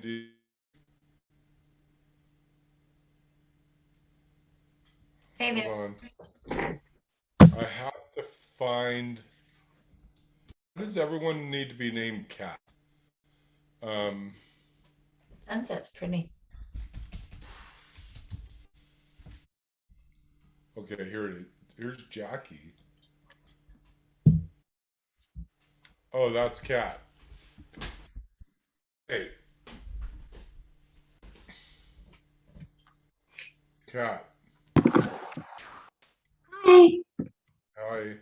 Hey Hold there. on. I have to find. Why does everyone need to be named Cat? Um, Sunset's pretty. okay, here it is. Here's Jackie. Oh, that's Cat. Hey, Cat. Hi. Hi.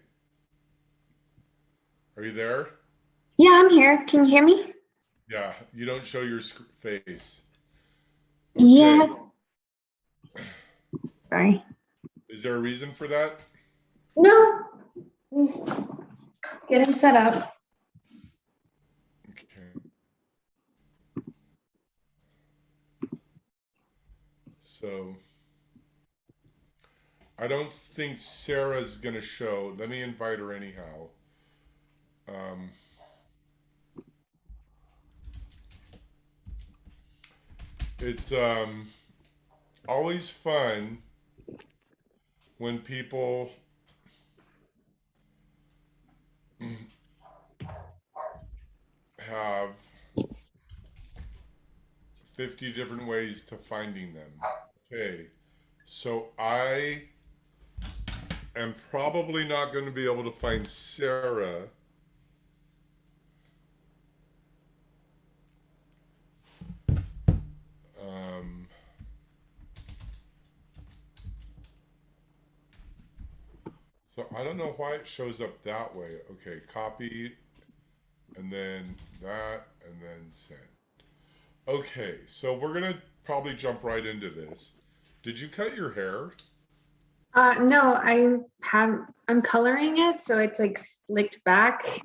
Are you there? Yeah, I'm here. Can you hear me? Yeah, you don't show your face. Okay. Yeah. Sorry. Is there a reason for that? No, just getting set up. Okay. So, I don't think Sarah's going to show. Let me invite her anyhow. Um, it's always fun when people have 50 different ways to finding them. Okay, so I am probably not going to be able to find Sarah. Um, so I don't know why it shows up that way. Okay, copy, and then that, and then send. Okay, so we're going to probably jump right into this. Did you cut your hair? No, I'm coloring it so it's like slicked back.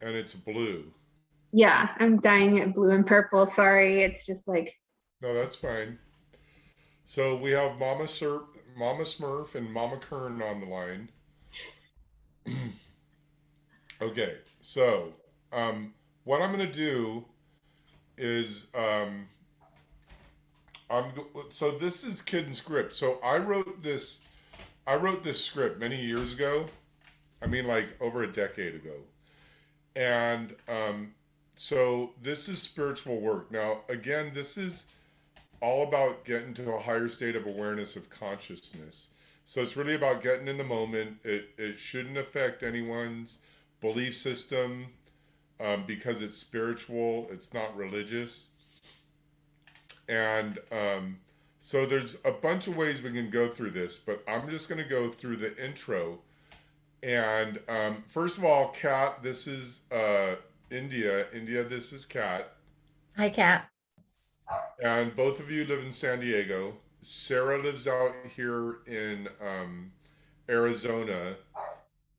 And it's blue. Yeah, I'm dyeing it blue and purple. Sorry, it's just like No, that's fine. So we have Mama Smurf, and Mama Kern on the line. Okay, so what I'm gonna do is so this is Kid Script. So I wrote this. I wrote this script many years ago. I mean, like over a decade ago. And so this is spiritual work. Now, again, this is all about getting to a higher state of awareness of consciousness. So it's really about getting in the moment. It shouldn't affect anyone's belief system because it's spiritual, it's not religious. And so there's a bunch of ways we can go through this, but I'm just going to go through the intro. And first of all, Kat, this is India. India, this is Kat. Hi, Kat. And both of you live in San Diego. Sarah lives out here in Arizona.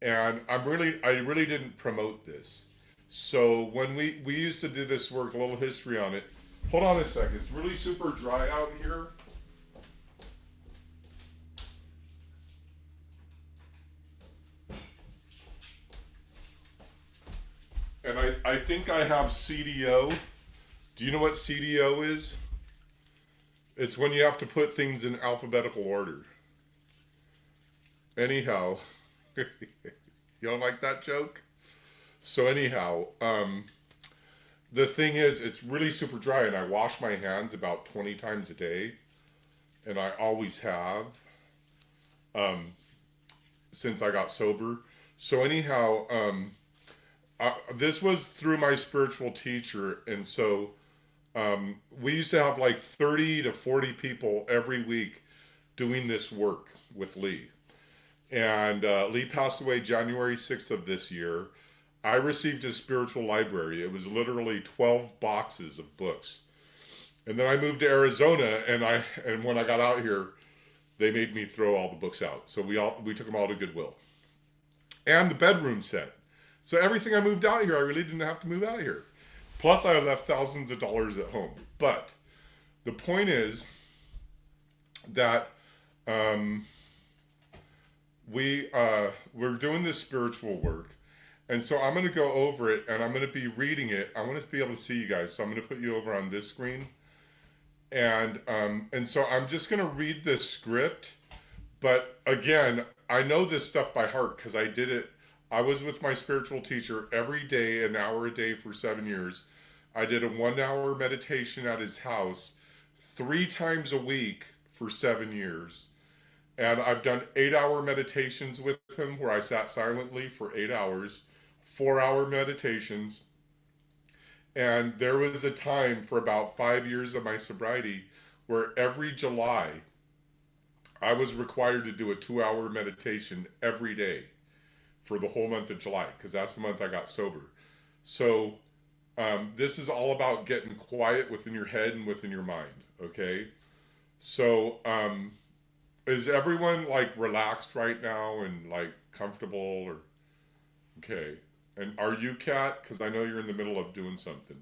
And I really didn't promote this. So when we used to do this work, a little history on it. Hold on a second. It's really super dry out here. And I think I have CDO. Do you know what CDO is? It's when you have to put things in alphabetical order. Anyhow, you don't like that joke? So anyhow, the thing is, it's really super dry, and I wash my hands about 20 times a day, and I always have um, since I got sober. So anyhow, this was through my spiritual teacher, and so we used to have like 30 to 40 people every week doing this work with Lee. And Lee passed away January 6th of this year. I received his spiritual library. It was literally 12 boxes of books. And then I moved to Arizona, and when I got out here, they made me throw all the books out. So we took them all to Goodwill. And the bedroom set. So everything I moved out here, I really didn't have to move out here. Plus I left thousands of dollars at home. But the point is that um, we're doing this spiritual work, And so I'm going to go over it and I'm going to be reading it. I want to be able to see you guys. So I'm going to put you over on this screen. And so I'm just going to read this script. But again, I know this stuff by heart because I did it. I was with my spiritual teacher every day, an hour a day for 7 years. I did a 1 hour meditation at his house 3 times a week for 7 years. And I've done 8 hour meditations with him where I sat silently for 8 hours, 4 hour meditations. And there was a time for about 5 years of my sobriety where every July I was required to do a 2 hour meditation every day for the whole month of July because that's the month I got sober. So this is all about getting quiet within your head and within your mind. Okay. So is everyone like relaxed right now and like comfortable or okay? And are you, Kat? Because I know you're in the middle of doing something.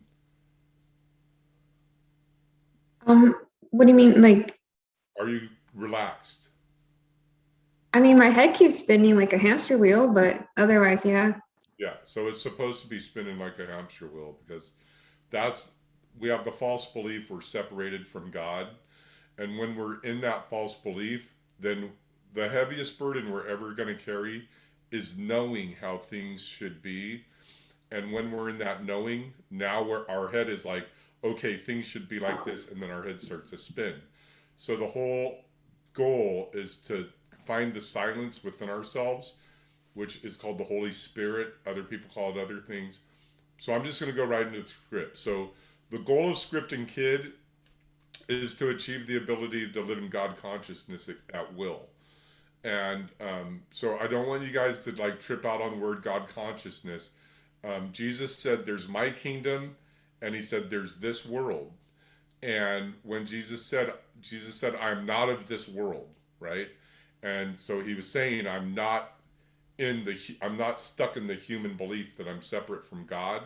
Um, what do you mean? Like, Are you relaxed? I mean, my head keeps spinning like a hamster wheel, but otherwise, yeah. Yeah. So it's supposed to be spinning like a hamster wheel because that's we have the false belief we're separated from God. And when we're in that false belief, then the heaviest burden we're ever going to carry is knowing how things should be. And when we're in that knowing, now where our head is like, okay, things should be like this, and then our head starts to spin. So the whole goal is to find the silence within ourselves, which is called the Holy Spirit. Other people call it other things. So I'm just going to go right into the script. So the goal of Scripting Kid is to achieve the ability to live in God consciousness at will. And so I don't want you guys to like trip out on the word God consciousness. Jesus said, "There's my kingdom," and he said, "There's this world." And when Jesus said, "I'm not of this world," right? And so he was saying, I'm not stuck in the human belief that I'm separate from God.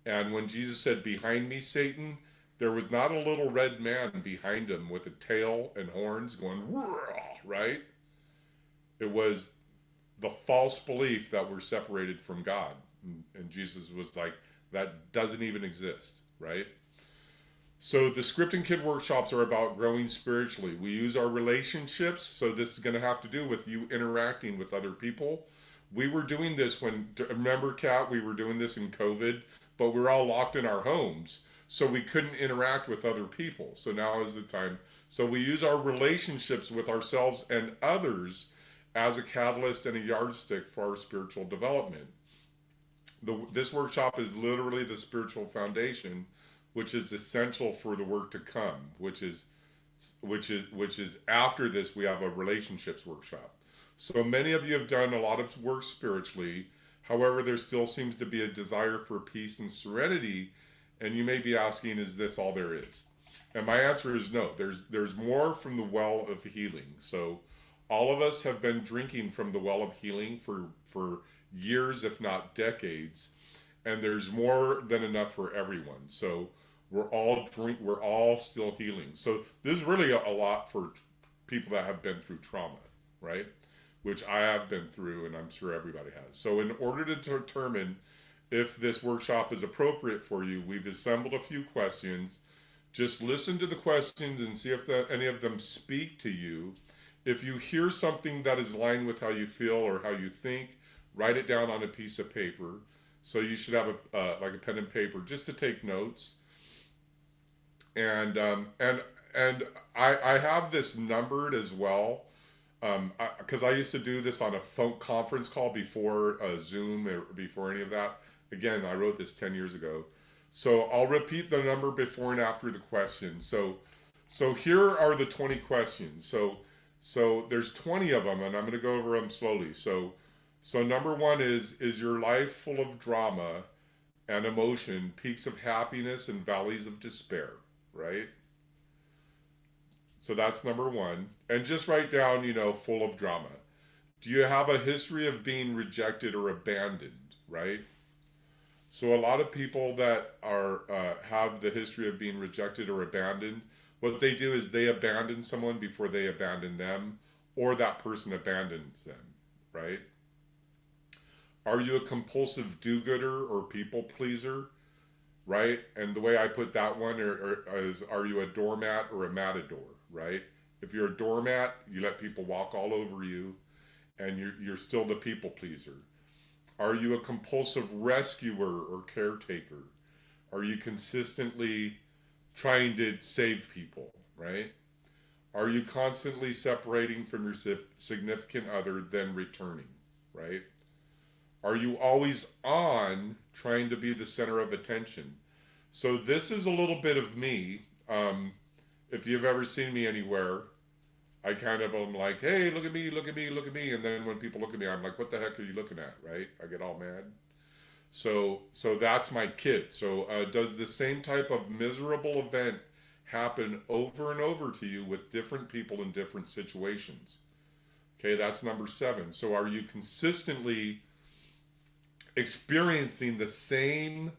And when Jesus said, "Behind me, Satan," there was not a little red man behind him with a tail and horns going, right? It was the false belief that we're separated from God. And Jesus was like, that doesn't even exist, right? So the Scripting Kid workshops are about growing spiritually. We use our relationships. So this is going to have to do with you interacting with other people. We were doing this remember, Kat, we were doing this in COVID, but we were all locked in our homes. So we couldn't interact with other people. So now is the time. So we use our relationships with ourselves and others as a catalyst and a yardstick for our spiritual development. This workshop is literally the spiritual foundation, which is essential for the work to come, which is after this we have a relationships workshop. So many of you have done a lot of work spiritually. However, there still seems to be a desire for peace and serenity, and you may be asking, is this all there is? And my answer is no. There's more from the well of healing. So all of us have been drinking from the well of healing for years, if not decades, and there's more than enough for everyone. So we're all still healing. So this is really a lot for people that have been through trauma, right? Which I have been through, and I'm sure everybody has. So in order to determine if this workshop is appropriate for you, we've assembled a few questions. Just listen to the questions and see if any of them speak to you. If you hear something that is aligned with how you feel or how you think, write it down on a piece of paper. So you should have like a pen and paper just to take notes. And I have this numbered as well because I used to do this on a phone conference call before Zoom or before any of that. Again, I wrote this 10 years ago. So I'll repeat the number before and after the question. So here are the 20 questions. So there's 20 of them, and I'm going to go over them slowly. So number one is your life full of drama and emotion, peaks of happiness and valleys of despair, right? So that's number one. And just write down, full of drama. Do you have a history of being rejected or abandoned, right? So a lot of people that are have the history of being rejected or abandoned, what they do is they abandon someone before they abandon them, or that person abandons them, right? Are you a compulsive do-gooder or people pleaser? Right? And the way I put that one is, are you a doormat or a matador? Right? If you're a doormat, you let people walk all over you, and you're still the people pleaser. Are you a compulsive rescuer or caretaker? Are you consistently trying to save people? Right? Are you constantly separating from your significant other, then returning? Right? Are you always on, trying to be the center of attention? So this is a little bit of me. If you've ever seen me anywhere, I kind of am like, hey, look at me, look at me, look at me. And then when people look at me, I'm like, what the heck are you looking at? Right? I get all mad. So that's my kid. So does the same type of miserable event happen over and over to you with different people in different situations? Okay, that's number 7. So are you consistently experiencing the same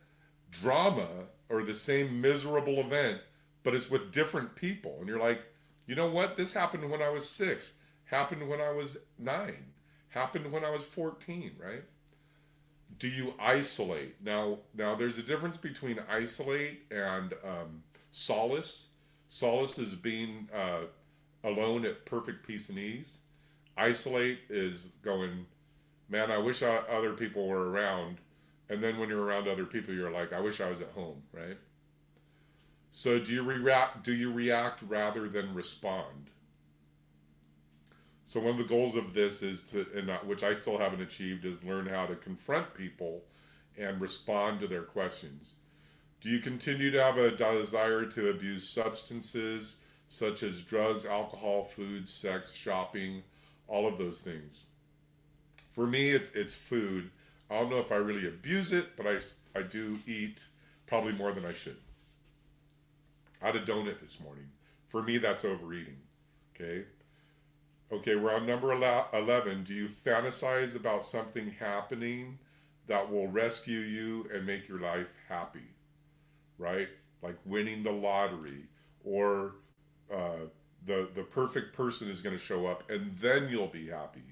drama or the same miserable event, but it's with different people? And you're like, you know what? This happened when I was 6, happened when I was 9, happened when I was 14, right? Do you isolate? Now there's a difference between isolate and solace. Solace is being alone at perfect peace and ease. Isolate is going, man, I wish other people were around. And then when you're around other people, you're like, I wish I was at home, right? So do you react rather than respond? So one of the goals of this is to, and which I still haven't achieved, is learn how to confront people and respond to their questions. Do you continue to have a desire to abuse substances such as drugs, alcohol, food, sex, shopping, all of those things? For me, it's food. I don't know if I really abuse it, but I do eat probably more than I should. I had a donut this morning. For me, that's overeating. Okay? Okay, we're on number 11. Do you fantasize about something happening that will rescue you and make your life happy? Right? Like winning the lottery, or the perfect person is going to show up and then you'll be happy.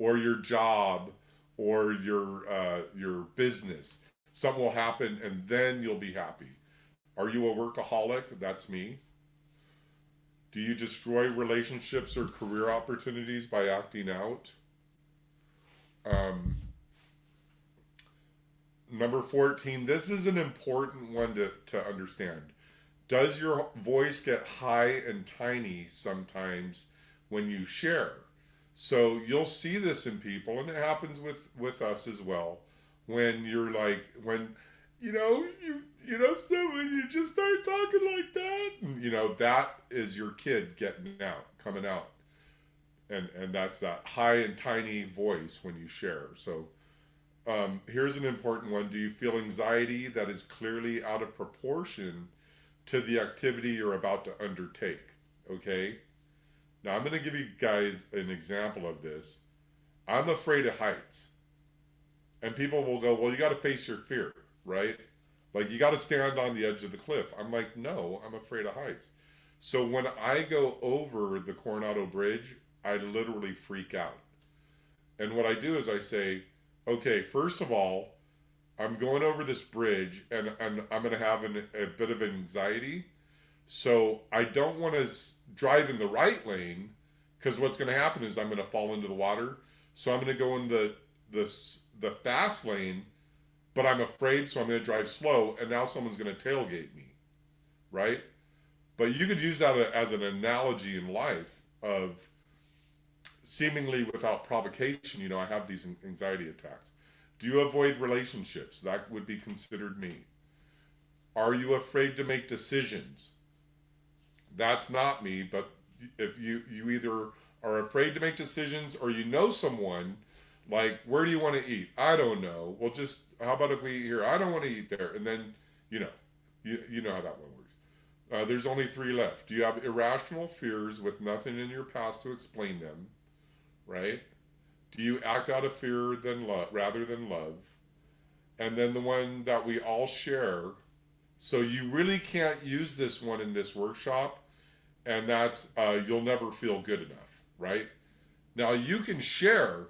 Or your job, or your business. Something will happen and then you'll be happy. Are you a workaholic? That's me. Do you destroy relationships or career opportunities by acting out? Um, Number 14, this is an important one to understand. Does your voice get high and tiny sometimes when you share? So you'll see this in people, and it happens with us as well. When you're like, when so when you just start talking like that, and, that is your kid coming out, and that's that high and tiny voice when you share. So here's an important one. Do you feel anxiety that is clearly out of proportion to the activity you're about to undertake? Okay. Now I'm going to give you guys an example of this. I'm afraid of heights. And people will go, well, you got to face your fear, right? Like, you got to stand on the edge of the cliff. I'm like, no, I'm afraid of heights. So when I go over the Coronado Bridge, I literally freak out. And what I do is I say, okay, first of all, I'm going over this bridge and I'm going to have a bit of anxiety. So I don't want to drive in the right lane, because what's going to happen is I'm going to fall into the water. So I'm going to go in the fast lane, but I'm afraid, so I'm going to drive slow, and now someone's going to tailgate me, right? But you could use that as an analogy in life of seemingly without provocation, I have these anxiety attacks. Do you avoid relationships? That would be considered me. Are you afraid to make decisions? That's not me, but if you either are afraid to make decisions, or someone, like, where do you want to eat? I don't know. Well, just, how about if we eat here? I don't want to eat there. And then, you know how that one works. There's only 3 left. Do you have irrational fears with nothing in your past to explain them? Right? Do you act out of fear rather than love? And then the one that we all share. So you really can't use this one in this workshop, and that's you'll never feel good enough, right? Now you can share,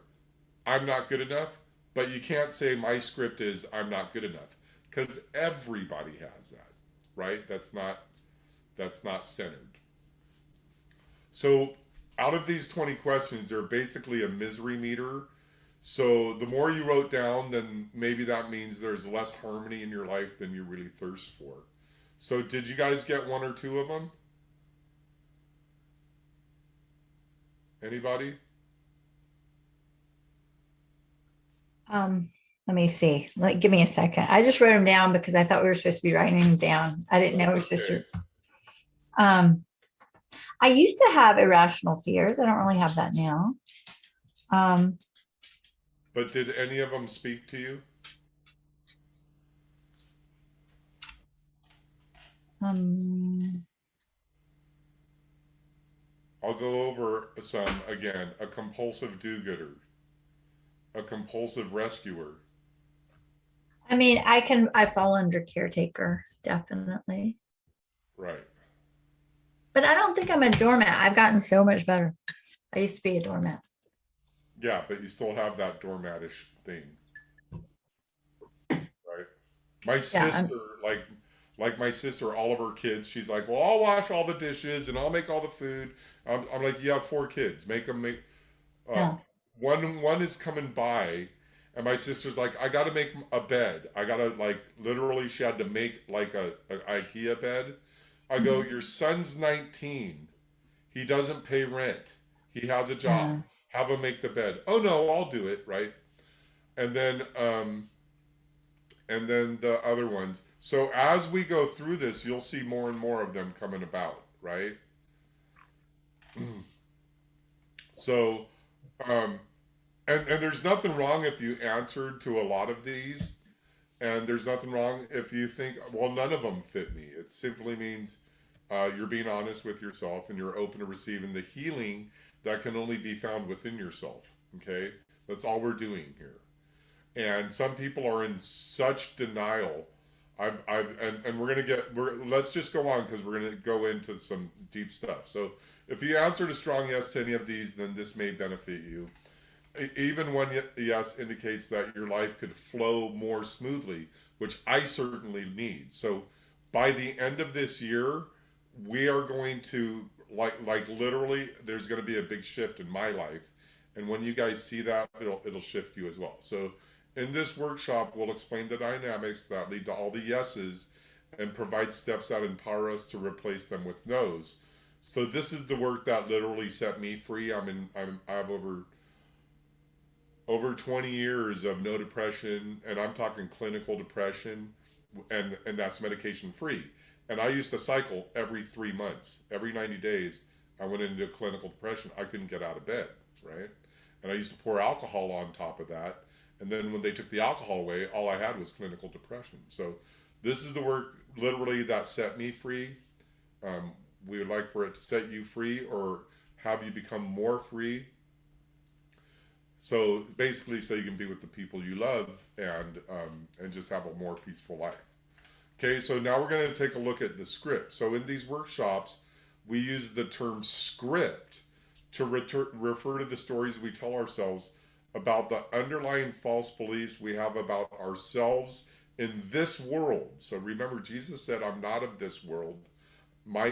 I'm not good enough, But you can't say my script is I'm not good enough because everybody has that, right? That's not centered. So out of these 20 questions, they're basically a misery meter. So the more you wrote down, then maybe that means there's less harmony in your life than you really thirst for. So did you guys get one or two of them? Anybody? Um, Let me see. Give me a second. I just wrote them down because I thought we were supposed to be writing them down. I didn't know we were That's supposed okay. to. Um, I used to have irrational fears. I don't really have that now. Um, But did any of them speak to you? um, I'll go over some again. A compulsive do-gooder, a compulsive rescuer. I fall under caretaker, definitely. Right. But I don't think I'm a doormat. I've gotten so much better. I used to be a doormat. Yeah, but you still have that doormatish thing, right? My Yeah, sister, like my sister, all of her kids, she's like, well, I'll wash all the dishes and I'll make all the food. I'm like, you have four kids, make them make. Uh, no. one is coming by, and my sister's like, I got to make a bed. I gotta like literally, she had to make like a IKEA bed. I go, Mhm. your son's 19. He doesn't pay rent. He has a job. Uh, Have him make the bed. Oh no, I'll do it, right? And then the other ones. So as we go through this, you'll see more and more of them coming about, right? So um and there's nothing wrong if you answered to a lot of these, and there's nothing wrong if you think, well, none of them fit me. It simply means you're being honest with yourself and you're open to receiving the healing that can only be found within yourself. Okay, that's all we're doing here. And some people are in such denial. And we're gonna let's just go on because we're gonna go into some deep stuff. So if you answered a strong yes to any of these, then this may benefit you. Even one yes indicates that your life could flow more smoothly, which I certainly need. So by the end of this year, we are going to like literally there's going to be a big shift in my life, and when you guys see that, it'll shift you as well. So in this workshop, we'll explain the dynamics that lead to all the yeses and provide steps that empower us to replace them with nos. So this is the work that literally set me free. I have over 20 years of no depression, and I'm talking clinical depression, and that's medication free. And I used to cycle every 3 months. Every 90 days I went into clinical depression. I couldn't get out of bed, right? And I used to pour alcohol on top of that, and then when they took the alcohol away, all I had was clinical depression. So this is the work literally that set me free. um, we would like for it to set you free or have you become more free. So basically, so you can be with the people you love and just have a more peaceful life. Okay, so now we're going to take a look at the script. So in these workshops, we use the term script to refer to the stories we tell ourselves about the underlying false beliefs we have about ourselves in this world. So remember, Jesus said, "I'm not of this world."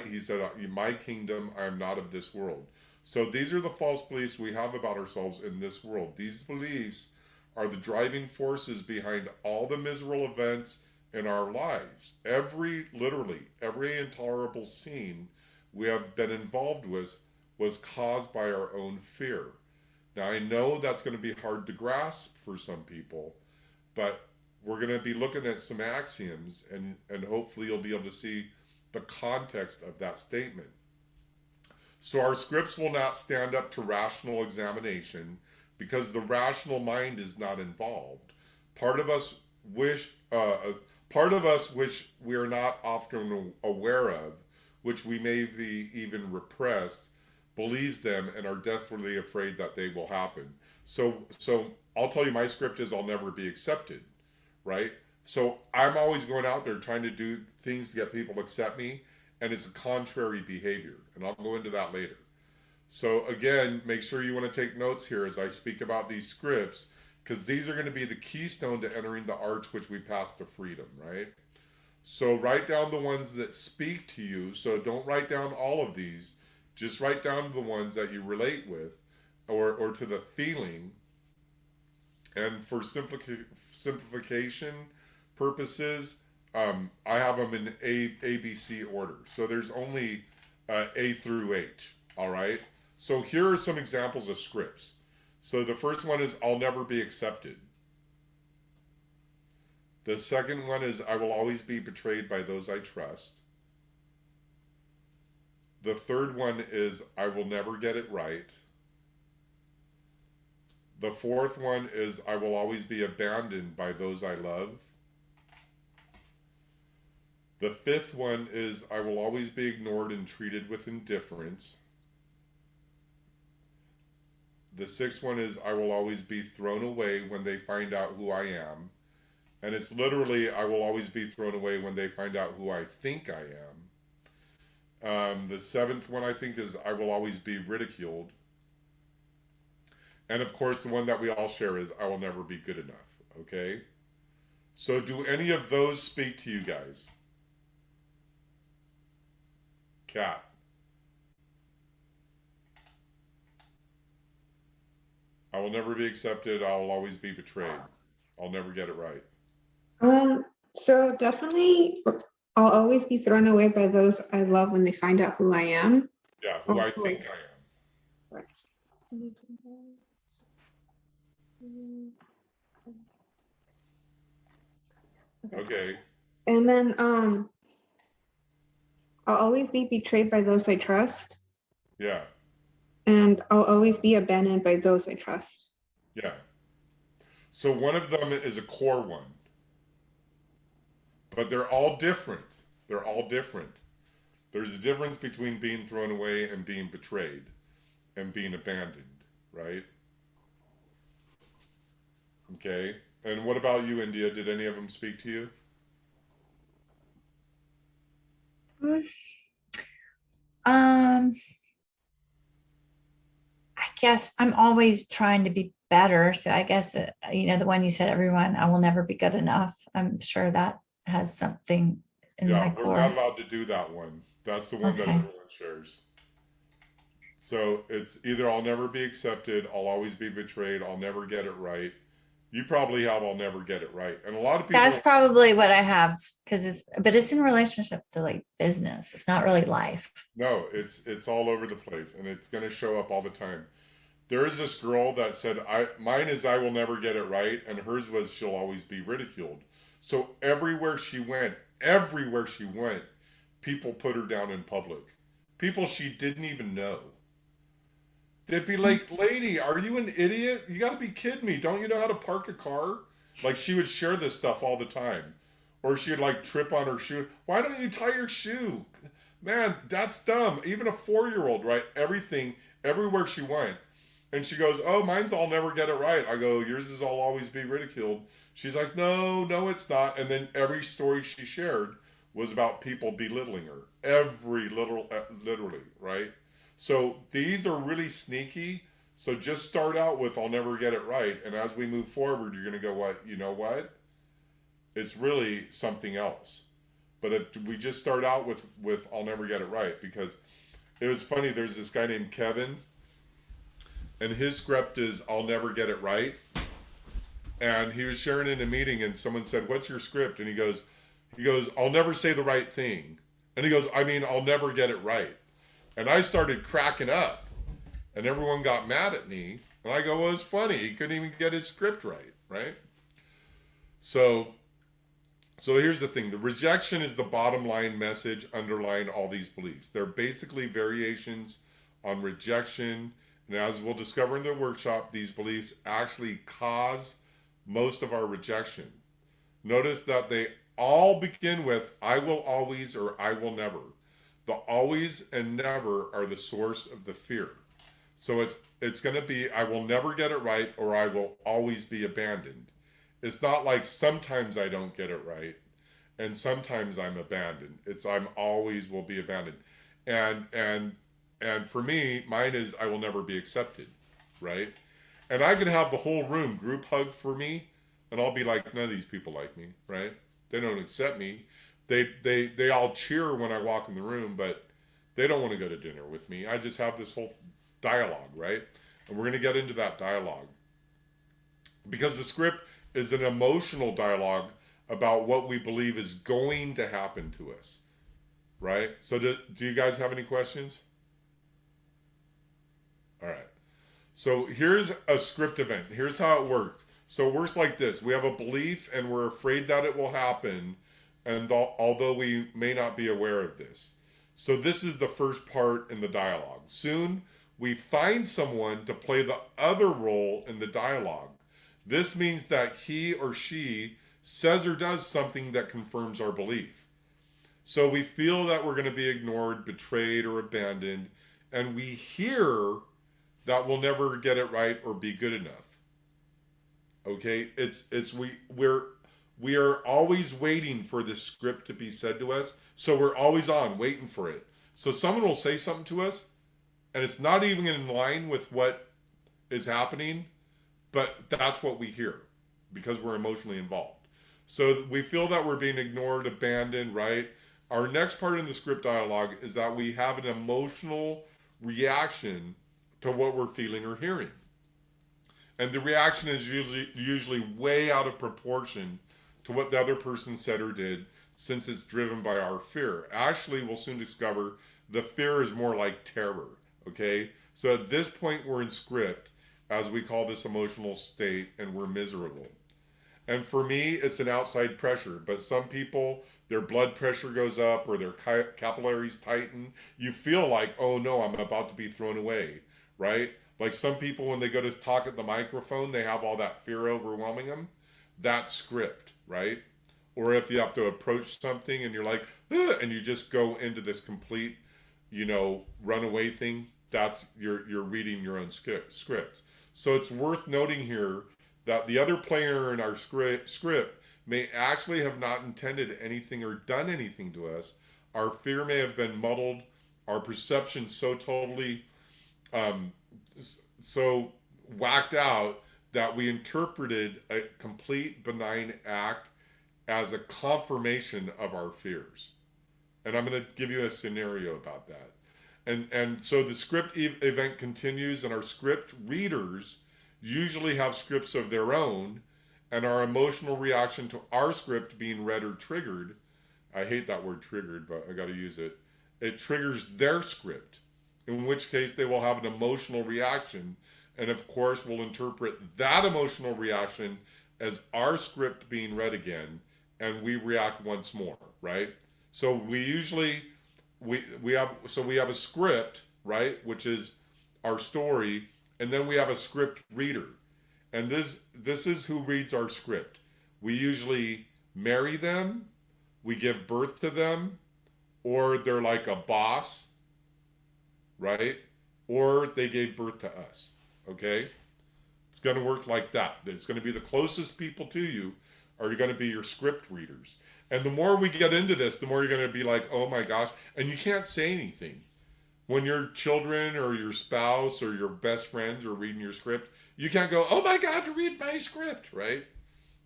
He said, "In my kingdom, I am not of this world." So these are the false beliefs we have about ourselves in this world. These beliefs are the driving forces behind all the miserable events in our lives. Literally, every intolerable scene we have been involved with was caused by our own fear. Now, I know that's going to be hard to grasp for some people, but we're going to be looking at some axioms, and hopefully you'll be able to see the context of that statement. So our scripts will not stand up to rational examination because the rational mind is not involved. Part of us wish, part of us which we are not often aware of, which we may be even repressed, believes them and are deathly afraid that they will happen. So I'll tell you, my script is I'll never be accepted, right? So I'm always going out there trying to do things to get people to accept me, and it's a contrary behavior, and I'll go into that later. So again, make sure you want to take notes here as I speak about these scripts, because these are going to be the keystone to entering the arch which we pass to freedom, right? So write down the ones that speak to you. So don't write down all of these. Just write down the ones that you relate with, or to the feeling. And for simplification purposes, I have them in ABC order. So there's only A through H. All right. So here are some examples of scripts. So the first one is I'll never be accepted. The second one is I will always be betrayed by those I trust. The third one is I will never get it right. The fourth one is I will always be abandoned by those I love. The fifth one is I will always be ignored and treated with indifference. The sixth one is I will always be thrown away when they find out who I am. And it's literally I will always be thrown away when they find out who I think I am. The seventh one I think is I will always be ridiculed. And of course, the one that we all share is I will never be good enough. Okay? So do any of those speak to you guys? Cat. I will never be accepted. I will always be betrayed. I'll never get it right. So definitely I'll always be thrown away by those I love when they find out who I am. Yeah, who I think I am. Right. Okay. And then I'll always be betrayed by those I trust. Yeah. And I'll always be abandoned by those I trust. Yeah. So one of them is a core one. But they're all different. They're all different. There's a difference between being thrown away and being betrayed and being abandoned, right? Okay. And what about you, India? Did any of them speak to you? I guess I'm always trying to be better. So I guess, the one you said, everyone, I will never be good enough. I'm sure that has something in my Yeah, we're not core. allowed to do that one. That's the one that Okay. everyone shares. So it's either I'll never be accepted, I'll always be betrayed, I'll never get it right. You probably have I'll never get it right. And a lot of people, That's probably what I have, but it's in relationship to like business. It's not really life. no, it's all over the place and it's going to show up all the time. There is this girl that said, mine is I will never get it right, and hers was she'll always be ridiculed. So everywhere she went, people put her down in public. People she didn't even know. They'd be like, lady, are you an idiot? You got to be kidding me. Don't you know how to park a car? Like, she would share this stuff all the time. Or she'd like trip on her shoe. Why don't you tie your shoe? Man, that's dumb. Even a 4-year-old, right? Everything, everywhere she went. And she goes, oh, mine's I'll never get it right. I go, yours is I'll always be ridiculed. She's like, no, it's not. And then every story she shared was about people belittling her. Literally, right? So these are really sneaky. So just start out with I'll never get it right. And as we move forward, you're going to go, what? You know what? It's really something else. But if we just start out with I'll never get it right, because it was funny. There's this guy named Kevin, and his script is I'll never get it right. And he was sharing in a meeting, and someone said, what's your script? And he goes, I'll never say the right thing. And he goes, I mean, I'll never get it right. And I started cracking up, and everyone got mad at me. And I go, well, it's funny. He couldn't even get his script right? So here's the thing. The rejection is the bottom line message underlying all these beliefs. They're basically variations on rejection. And as we'll discover in the workshop, these beliefs actually cause most of our rejection. Notice that they all begin with I will always or I will never. The always and never are the source of the fear. So it's going to be I will never get it right or I will always be abandoned. It's not like sometimes I don't get it right and sometimes I'm abandoned. It's I'm always will be abandoned. And for me, mine is I will never be accepted, right? And I could have the whole room group hug for me, and I'll be like, none of these people like me, right? They don't accept me. They all cheer when I walk in the room, but they don't want to go to dinner with me. I just have this whole dialogue, right? And we're going to get into that dialogue. Because the script is an emotional dialogue about what we believe is going to happen to us, right? So do you guys have any questions? All right. So here's a script event. Here's how it works. So it works like this. We have a belief and we're afraid that it will happen, and although we may not be aware of this. So this is the first part in the dialogue. Soon we find someone to play the other role in the dialogue. This means that he or she says or does something that confirms our belief. So we feel that we're going to be ignored, betrayed, or abandoned, and we hear that we'll never get it right or be good enough. Okay, we are always waiting for this script to be said to us, so we're always on waiting for it. So someone will say something to us, and it's not even in line with what is happening, but that's what we hear because we're emotionally involved. So we feel that we're being ignored, abandoned, right? Our next part in the script dialogue is that we have an emotional reaction to what we're feeling or hearing. And the reaction is usually way out of proportion to what the other person said or did, since it's driven by our fear. Actually, we'll soon discover the fear is more like terror, okay? So at this point, we're in script, as we call this emotional state, and we're miserable. And for me, it's an outside pressure, but some people, their blood pressure goes up or their capillaries tighten. You feel like, oh no, I'm about to be thrown away, right? Like some people, when they go to talk at the microphone, they have all that fear overwhelming them. That's script, right? Or if you have to approach something and you're like, ugh, and you just go into this complete, runaway thing, that's you're reading your own script. So it's worth noting here that the other player in our script may actually have not intended anything or done anything to us. Our fear may have been muddled, our perception so totally so whacked out that we interpreted a complete benign act as a confirmation of our fears. And I'm going to give you a scenario about that. And so the script event continues, and our script readers usually have scripts of their own, and our emotional reaction to our script being read or triggered, I hate that word triggered, but I got to use it, it triggers their script, in which case they will have an emotional reaction, and of course we'll interpret that emotional reaction as our script being read again, and we react once more, right? So we usually we have a script, right, which is our story, and then we have a script reader. And this is who reads our script. We usually marry them, we give birth to them, or they're like a boss, right? Or they gave birth to us, okay? It's going to work like that. It's going to be the closest people to you are going to be your script readers. And the more we get into this, the more you're going to be like, oh my gosh, and you can't say anything. When your children or your spouse or your best friends are reading your script, you can't go, oh my God, to read my script, right?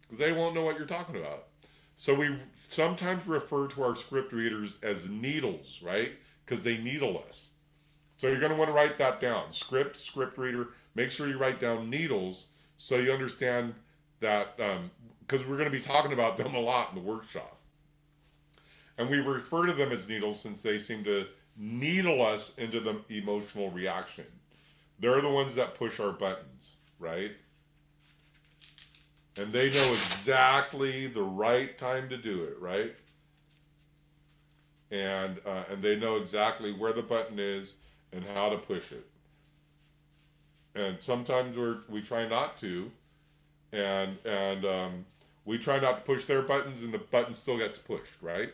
Because they won't know what you're talking about. So we sometimes refer to our script readers as needles, right? Because they needle us. So you're going to want to write that down. Script reader, make sure you write down needles so you understand that, because we're going to be talking about them a lot in the workshop. And we refer to them as needles since they seem to needle us into the emotional reaction. They're the ones that push our buttons, right? And they know exactly the right time to do it, right? And they know exactly where the button is and how to push it. And sometimes we try not to, and we try not to push their buttons, and the button still gets pushed, right?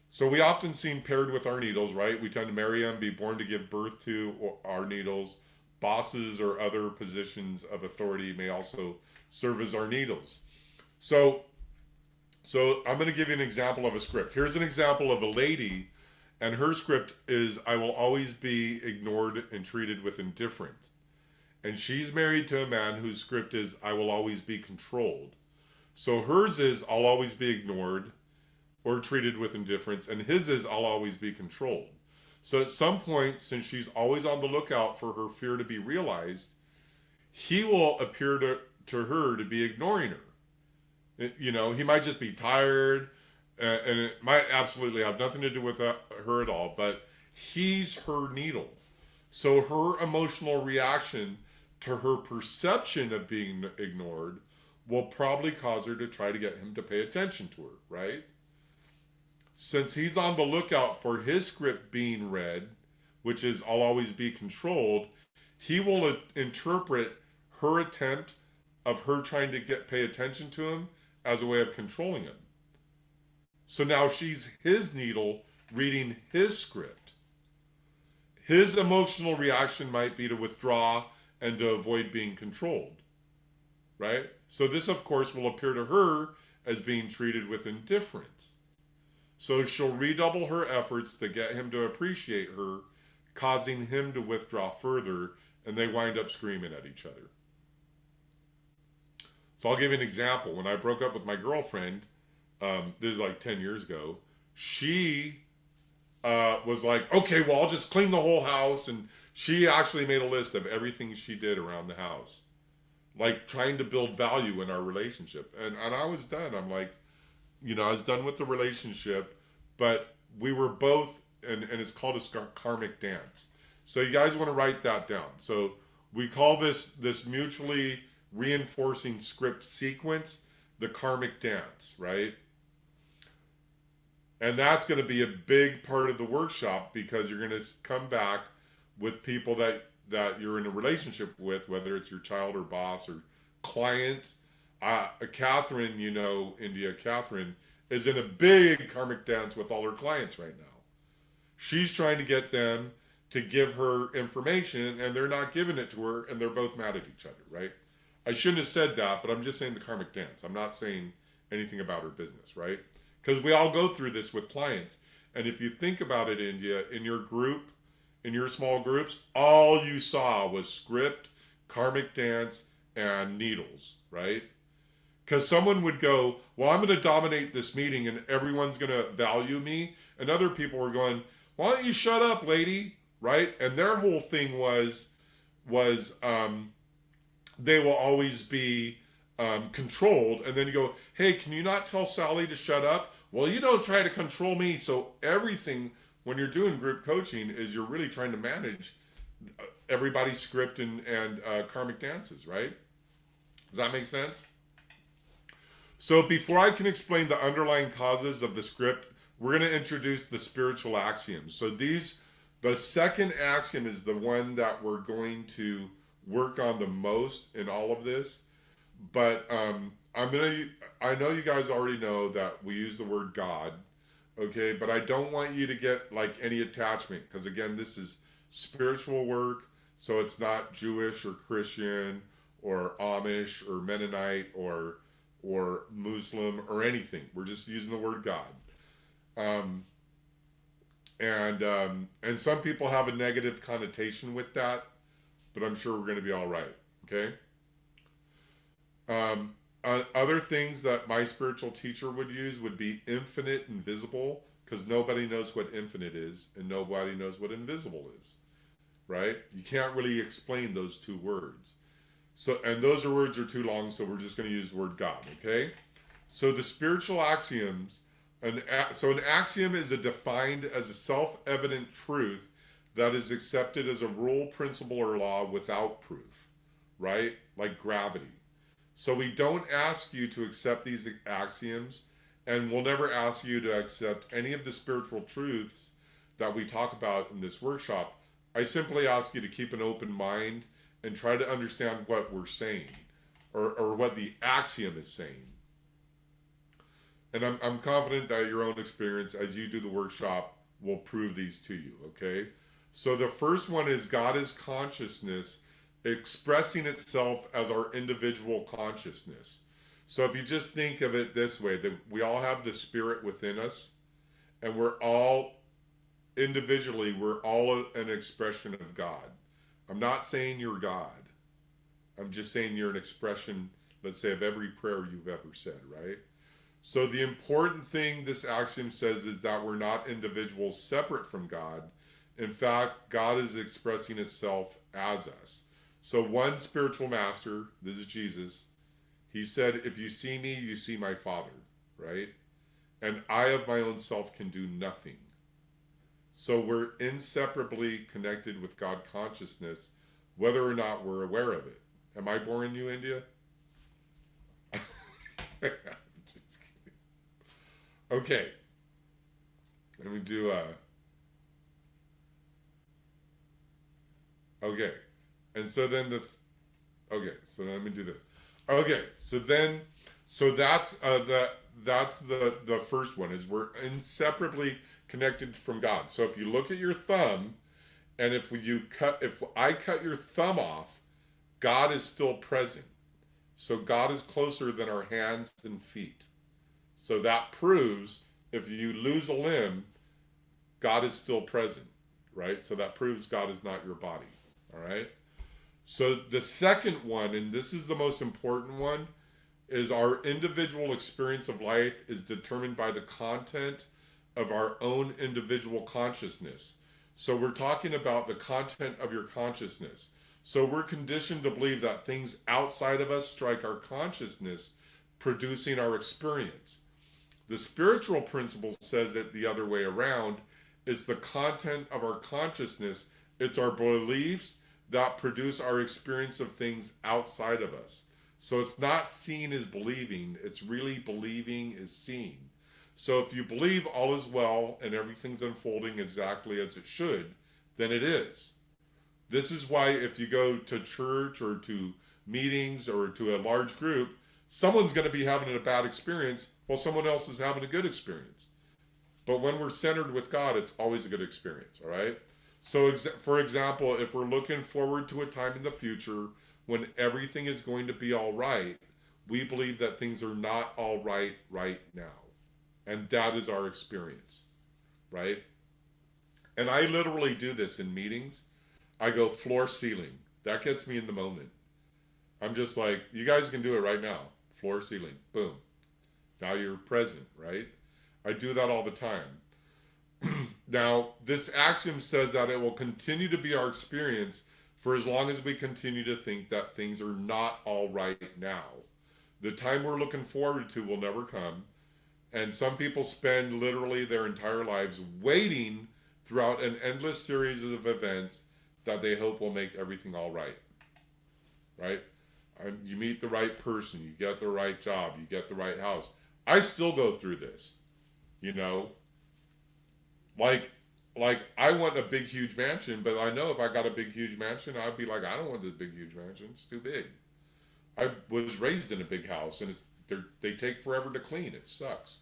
So we often seem paired with our needles, right? We tend to marry them, be born to give birth to our needles. Bosses or other positions of authority may also serve as our needles. So I'm going to give you an example of a script. Here's an example of a lady, and her script is, I will always be ignored and treated with indifference. And she's married to a man whose script is, I will always be controlled. So hers is, I'll always be ignored or treated with indifference. And his is, I'll always be controlled. So at some point, since she's always on the lookout for her fear to be realized, he will appear to her to be ignoring her. You know, he might just be tired, and it might absolutely have nothing to do with her at all, but he's her needle. So her emotional reaction to her perception of being ignored will probably cause her to try to get him to pay attention to her, right? Since he's on the lookout for his script being read, which is I'll always be controlled, he will interpret her attempt of her trying to pay attention to him as a way of controlling him. So now she's his needle reading his script. His emotional reaction might be to withdraw and to avoid being controlled, right? So this, of course, will appear to her as being treated with indifference. So she'll redouble her efforts to get him to appreciate her, causing him to withdraw further, and they wind up screaming at each other. So I'll give you an example. When I broke up with my girlfriend, this is like 10 years ago, she was like, okay, well, I'll just clean the whole house. And she actually made a list of everything she did around the house, like trying to build value in our relationship. And I was done. I'm like, you know, I was done with the relationship, but we were both, and it's called a karmic dance. So you guys want to write that down. So we call this mutually reinforcing script sequence the karmic dance, right? And that's going to be a big part of the workshop, because you're going to come back with people that you're in a relationship with, whether it's your child or boss or client. Catherine, you know, Catherine is in a big karmic dance with all her clients right now. She's trying to get them to give her information, and they're not giving it to her, and they're both mad at each other, right? I shouldn't have said that, but I'm just saying the karmic dance. I'm not saying anything about her business, right? Because we all go through this with clients. And if you think about it, India, in your group, in your small groups, all you saw was script, karmic dance, and needles, right? Because someone would go, well, I'm going to dominate this meeting and everyone's going to value me. And other people were going, why don't you shut up, lady, right? And their whole thing was they will always be controlled. And then you go, hey, can you not tell Sally to shut up? Well, you don't try to control me. So everything, when you're doing group coaching, is you're really trying to manage everybody's script and karmic dances, right? Does that make sense? So before I can explain the underlying causes of the script, we're going to introduce the spiritual axioms. So the second axiom is the one that we're going to work on the most in all of this. But I know you guys already know that we use the word God, okay? But I don't want you to get like any attachment, because again, this is spiritual work. So it's not Jewish or Christian or Amish or Mennonite or Muslim or anything. We're just using the word God. And some people have a negative connotation with that, but I'm sure we're going to be all right. Okay. Other things that my spiritual teacher would use would be infinite and visible, because nobody knows what infinite is and nobody knows what invisible is, right? You can't really explain those two words. So, and those words are too long, so we're just going to use the word God, okay? So the spiritual axioms, so an axiom is defined as a self-evident truth that is accepted as a rule, principle, or law without proof, right? Like gravity. So we don't ask you to accept these axioms, and we'll never ask you to accept any of the spiritual truths that we talk about in this workshop. I simply ask you to keep an open mind and try to understand what we're saying, or what the axiom is saying. And I'm confident that your own experience as you do the workshop will prove these to you, okay? So the first one is God is consciousness expressing itself as our individual consciousness. So if you just think of it this way, that we all have the spirit within us, and we're all individually, we're all an expression of God. I'm not saying you're God, I'm just saying you're an expression, let's say, of every prayer you've ever said, right? So the important thing this axiom says is that we're not individuals separate from God. In fact, God is expressing itself as us. So one spiritual master, this is Jesus, he said, if you see me, you see my Father, right? And I of my own self can do nothing. So we're inseparably connected with God consciousness, whether or not we're aware of it. Am I boring you, India? Just kidding. Okay. Let me do okay. And so then okay, so let me do this. Okay, so that's the first one, is we're inseparably connected from God. So if you look at your thumb, and if I cut your thumb off, God is still present. So God is closer than our hands and feet. So that proves if you lose a limb, God is still present, right? So that proves God is not your body, all right? So the second one, and this is the most important one, is our individual experience of life is determined by the content of our own individual consciousness. So we're talking about the content of your consciousness. So we're conditioned to believe that things outside of us strike our consciousness, producing our experience. The spiritual principle says it the other way around. It's the content of our consciousness. It's our beliefs that produce our experience of things outside of us. So it's not seeing is believing. It's really believing is seeing. So if you believe all is well and everything's unfolding exactly as it should, then it is. This is why if you go to church or to meetings or to a large group, someone's going to be having a bad experience while someone else is having a good experience. But when we're centered with God, it's always a good experience, all right? So for example, if we're looking forward to a time in the future when everything is going to be all right, we believe that things are not all right now. And that is our experience, right? And I literally do this in meetings. I go floor ceiling. That gets me in the moment. I'm just like, you guys can do it right now. Floor ceiling, boom. Now you're present, right? I do that all the time. Now, this axiom says that it will continue to be our experience for as long as we continue to think that things are not all right now. The time we're looking forward to will never come. And some people spend literally their entire lives waiting throughout an endless series of events that they hope will make everything all right. Right? You meet the right person, you get the right job, you get the right house. I still go through this, you know. Like I want a big, huge mansion, but I know if I got a big, huge mansion, I'd be like, I don't want this big, huge mansion. It's too big. I was raised in a big house, and they take forever to clean. It sucks.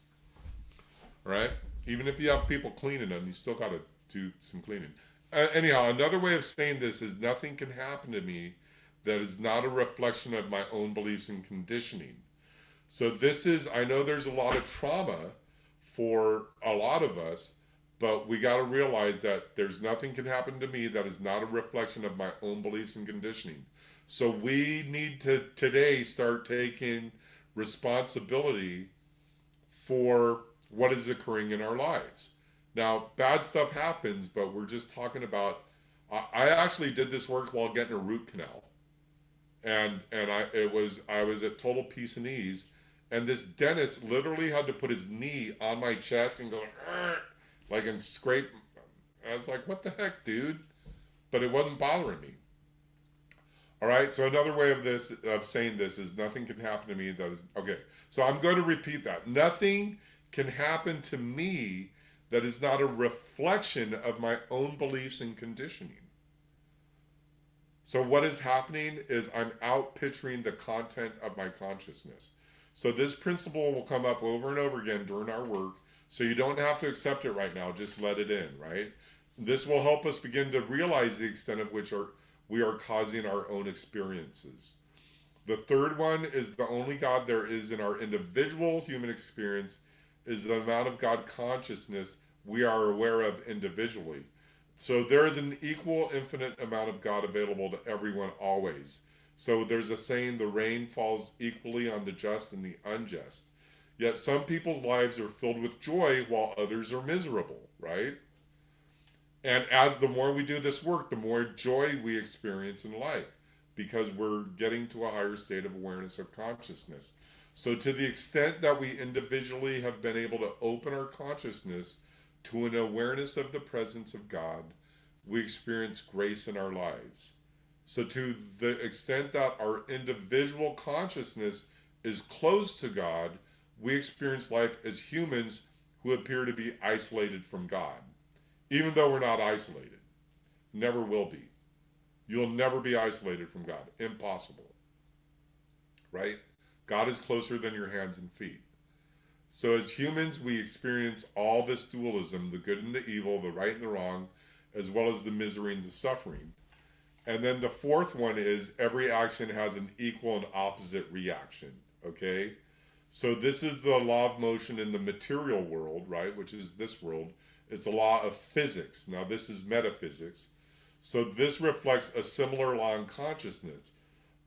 All right? Even if you have people cleaning them, you still got to do some cleaning. Anyhow, another way of saying this is nothing can happen to me that is not a reflection of my own beliefs and conditioning. So this is, I know there's a lot of trauma for a lot of us, but we got to realize that there's nothing can happen to me that is not a reflection of my own beliefs and conditioning. So we need to today start taking responsibility for what is occurring in our lives. Now, bad stuff happens, but we're just talking about, I actually did this work while getting a root canal. And I was at total peace and ease. And this dentist literally had to put his knee on my chest and go, like, and scrape. I was like, what the heck, dude? But it wasn't bothering me. All right, so another way of saying this is nothing can happen to me that is, okay. So I'm going to repeat that. Nothing can happen to me that is not a reflection of my own beliefs and conditioning. So what is happening is I'm out picturing the content of my consciousness. So this principle will come up over and over again during our work. So you don't have to accept it right now. Just let it in, right? This will help us begin to realize the extent of which we are causing our own experiences. The third one is the only God there is in our individual human experience is the amount of God consciousness we are aware of individually. So there is an equal infinite amount of God available to everyone always. So there's a saying, the rain falls equally on the just and the unjust. Yet some people's lives are filled with joy while others are miserable, right? And as the more we do this work, the more joy we experience in life because we're getting to a higher state of awareness of consciousness. So to the extent that we individually have been able to open our consciousness to an awareness of the presence of God, we experience grace in our lives. So to the extent that our individual consciousness is closed to God, we experience life as humans who appear to be isolated from God. Even though we're not isolated. Never will be. You'll never be isolated from God. Impossible. Right? God is closer than your hands and feet. So as humans, we experience all this dualism, the good and the evil, the right and the wrong, as well as the misery and the suffering. And then the fourth one is every action has an equal and opposite reaction. Okay? So this is the law of motion in the material world, right? Which is this world. It's a law of physics. Now, this is metaphysics. So this reflects a similar law in consciousness.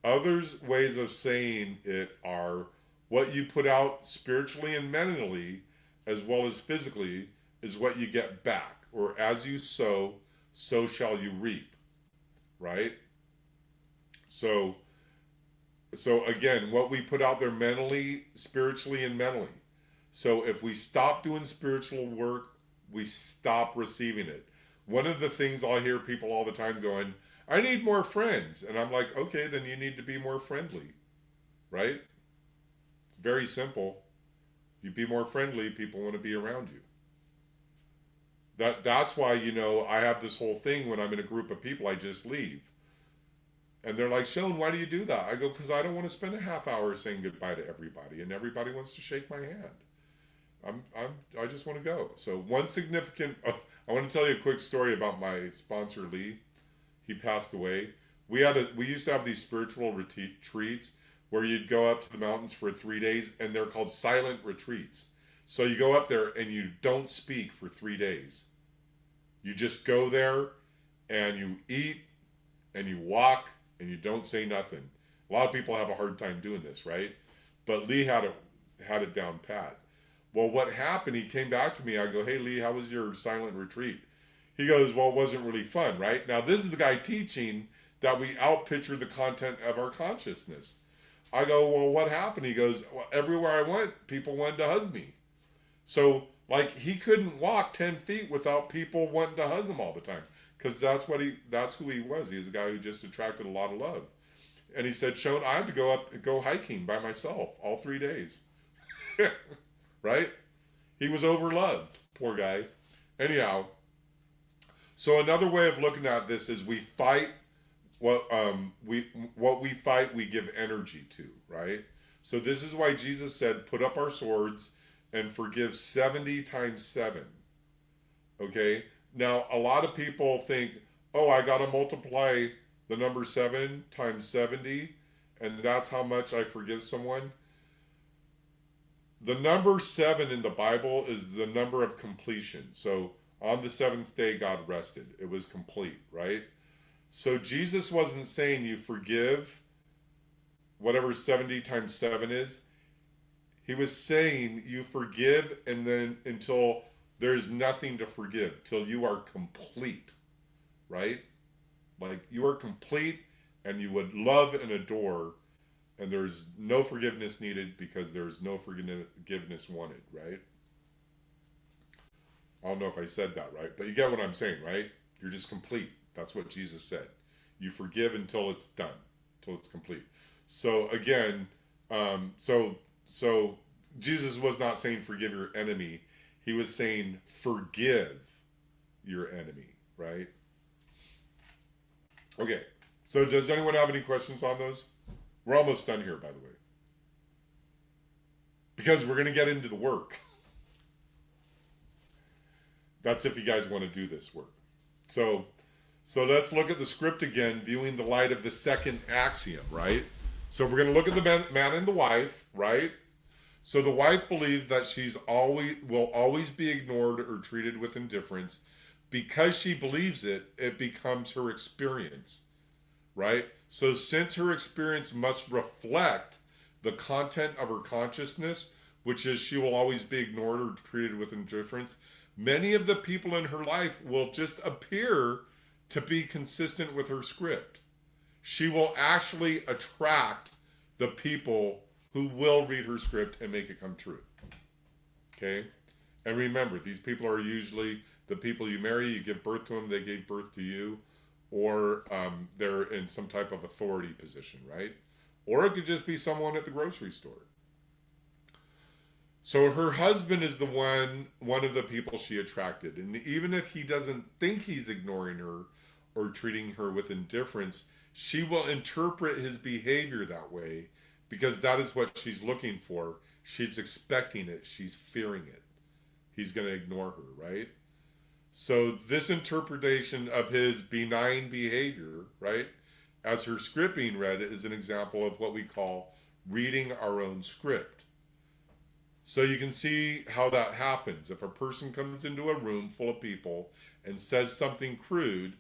Others ways of saying it are what you put out spiritually and mentally, as well as physically, is what you get back. Or as you sow, so shall you reap. Right? So again, what we put out there mentally, spiritually, and mentally. So if we stop doing spiritual work, we stop receiving it. One of the things I'll hear people all the time going, I need more friends. And I'm like, okay, then you need to be more friendly, right? It's very simple. You be more friendly, people want to be around you. That's why, I have this whole thing when I'm in a group of people, I just leave. And they're like, Sean, why do you do that? I go, because I don't want to spend a half hour saying goodbye to everybody, and everybody wants to shake my hand. I just want to go. So one significant, I want to tell you a quick story about my sponsor, Lee. He passed away. We used to have these spiritual retreats where you'd go up to the mountains for 3 days, and they're called silent retreats. So you go up there and you don't speak for 3 days. You just go there and you eat and you walk and you don't say nothing. A lot of people have a hard time doing this, right? But Lee had it down pat. Well, what happened, he came back to me. I go, hey, Lee, how was your silent retreat? He goes, well, it wasn't really fun, right? Now, this is the guy teaching that we outpicture the content of our consciousness. I go, well, what happened? He goes, well, everywhere I went, people wanted to hug me. So, like, he couldn't walk 10 feet without people wanting to hug him all the time. Because that's who he was. He was a guy who just attracted a lot of love. And he said, Sean, I had to go hiking by myself all 3 days. Right? He was overloved, poor guy. Anyhow, so another way of looking at this is we fight what we fight, we give energy to, right? So this is why Jesus said, put up our swords and forgive 70 times 7. Okay? Now, a lot of people think, oh, I got to multiply the number 7 times 70, and that's how much I forgive someone. The number 7 in the Bible is the number of completion. So on the 7th day, God rested. It was complete, right? So Jesus wasn't saying you forgive whatever 70 times 7 is. He was saying you forgive and then until there's nothing to forgive, till you are complete, right? Like you are complete and you would love and adore, and there's no forgiveness needed because there's no forgiveness wanted, right? I don't know if I said that right, but you get what I'm saying, right? You're just complete. That's what Jesus said. You forgive until it's done, until it's complete. So again, so Jesus was not saying forgive your enemy. He was saying forgive your enemy, right? Okay, so does anyone have any questions on those? We're almost done here, by the way. Because we're going to get into the work. That's if you guys want to do this work. So let's look at the script again, viewing the light of the second axiom, right? So we're going to look at the man and the wife, right? So the wife believes that will always be ignored or treated with indifference. Because she believes it, it becomes her experience, right? So since her experience must reflect the content of her consciousness, which is she will always be ignored or treated with indifference, many of the people in her life will just appear to be consistent with her script. She will actually attract the people who will read her script and make it come true. Okay? And remember, these people are usually the people you marry, you give birth to them, they gave birth to you, or they're in some type of authority position, right? Or it could just be someone at the grocery store. So her husband is the one of the people she attracted. And even if he doesn't think he's ignoring her or treating her with indifference, she will interpret his behavior that way because that is what she's looking for. She's expecting it. She's fearing it. He's going to ignore her, right? So this interpretation of his benign behavior, right, as her script being read, is an example of what we call reading our own script. So you can see how that happens. If a person comes into a room full of people and says something crude,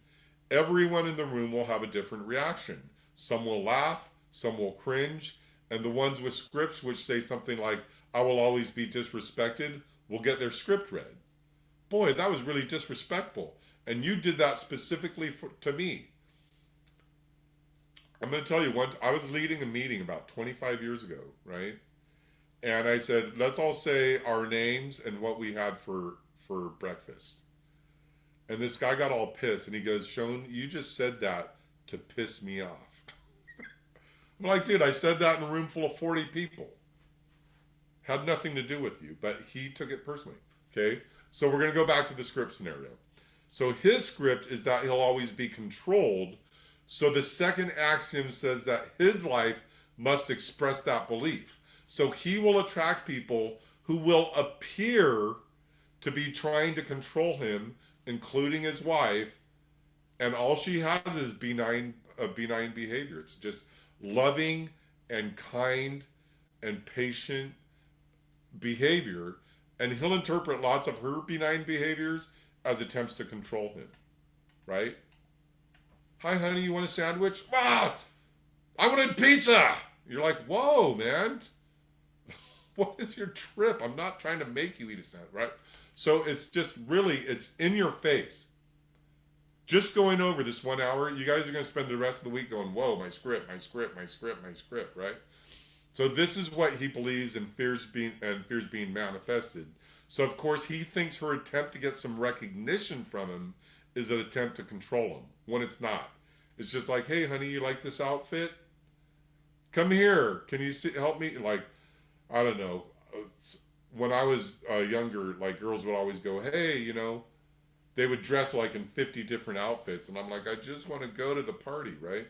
everyone in the room will have a different reaction. Some will laugh, some will cringe, and the ones with scripts which say something like, I will always be disrespected, will get their script read. Boy, that was really disrespectful. And you did that specifically to me. I'm going to tell you, I was leading a meeting about 25 years ago, right? And I said, let's all say our names and what we had for breakfast. And this guy got all pissed and he goes, Sean, you just said that to piss me off. I'm like, dude, I said that in a room full of 40 people. Had nothing to do with you, but he took it personally. Okay, so we're going to go back to the script scenario. So his script is that he'll always be controlled. So the second axiom says that his life must express that belief. So he will attract people who will appear to be trying to control him, including his wife, and all she has is benign behavior. It's just loving and kind and patient behavior, and he'll interpret lots of her benign behaviors as attempts to control him, right? Hi, honey, you want a sandwich? Ah, I wanted pizza. You're like, whoa, man. What is your trip? I'm not trying to make you eat a sandwich, right? So it's just really, it's in your face. Just going over this 1 hour, you guys are going to spend the rest of the week going, whoa, my script, right? So this is what he believes and fears being manifested. So of course he thinks her attempt to get some recognition from him is an attempt to control him, when it's not. It's just like, hey, honey, you like this outfit? Come here. Can you help me? Like, I don't know. When I was younger, like girls would always go, hey, you know, they would dress like in 50 different outfits. And I'm like, I just want to go to the party, right?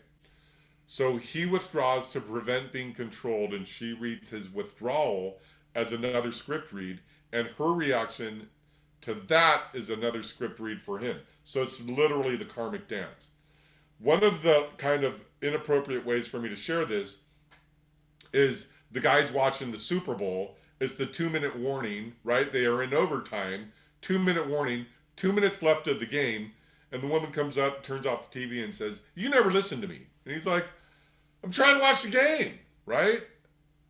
So he withdraws to prevent being controlled, and she reads his withdrawal as another script read, and her reaction to that is another script read for him. So it's literally the karmic dance. One of the kind of inappropriate ways for me to share this is the guys watching the Super Bowl. It's the 2-minute warning, right? They are in overtime, 2-minute warning, 2 minutes left of the game, and the woman comes up, turns off the TV and says, you never listened to me. And he's like, I'm trying to watch the game, right?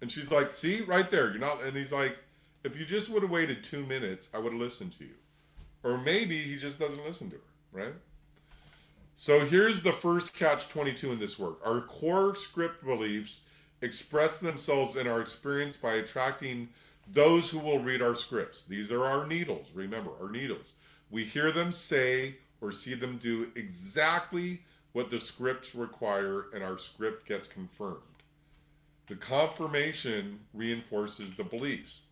And she's like, see, right there, you're not. And he's like, if you just would have waited 2 minutes, I would have listened to you. Or maybe he just doesn't listen to her, right? So here's the first catch-22 in this work. Our core script beliefs express themselves in our experience by attracting those who will read our scripts. These are our needles. Remember, our needles. We hear them say or see them do exactly what the scripts require, and our script gets confirmed. The confirmation reinforces the beliefs.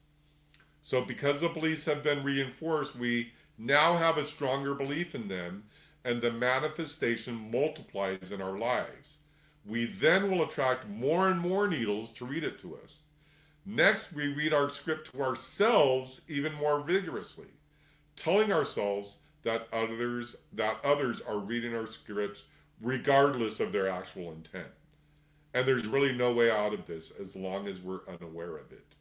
So because the beliefs have been reinforced, we now have a stronger belief in them, and the manifestation multiplies in our lives. We then will attract more and more needles to read it to us. Next, we read our script to ourselves even more vigorously, telling ourselves that others are reading our scripts regardless of their actual intent. And there's really no way out of this as long as we're unaware of it.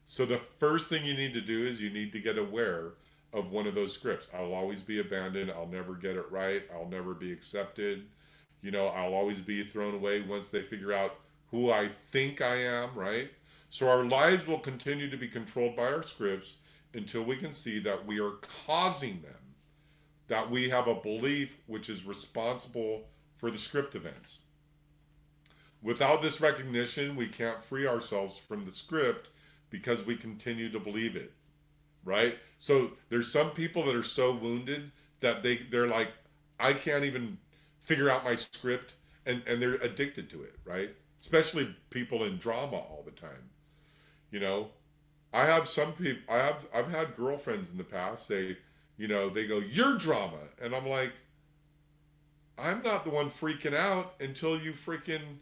So the first thing you need to do is you need to get aware of one of those scripts. I'll always be abandoned. I'll never get it right. I'll never be accepted. I'll always be thrown away once they figure out who I think I am, right? So our lives will continue to be controlled by our scripts until we can see that we are causing them, that we have a belief which is responsible for the script events. Without this recognition, we can't free ourselves from the script because we continue to believe it, right? So there's some people that are so wounded that they're like, I can't even figure out my script, and they're addicted to it, right? Especially people in drama all the time. I have some people, I've had girlfriends in the past say, they go, "You're drama." And I'm like, I'm not the one freaking out until you freaking,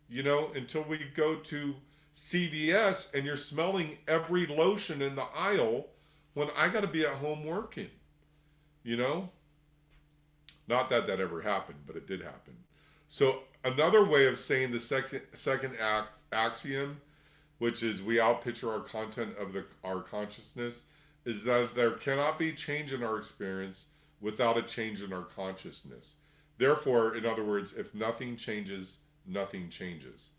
until we go to CVS and you're smelling every lotion in the aisle when I got to be at home working, you know? Not that that ever happened, but it did happen. So another way of saying the second axiom, which is we outpicture our content of our consciousness, is that there cannot be change in our experience without a change in our consciousness. Therefore, in other words, if nothing changes, nothing changes.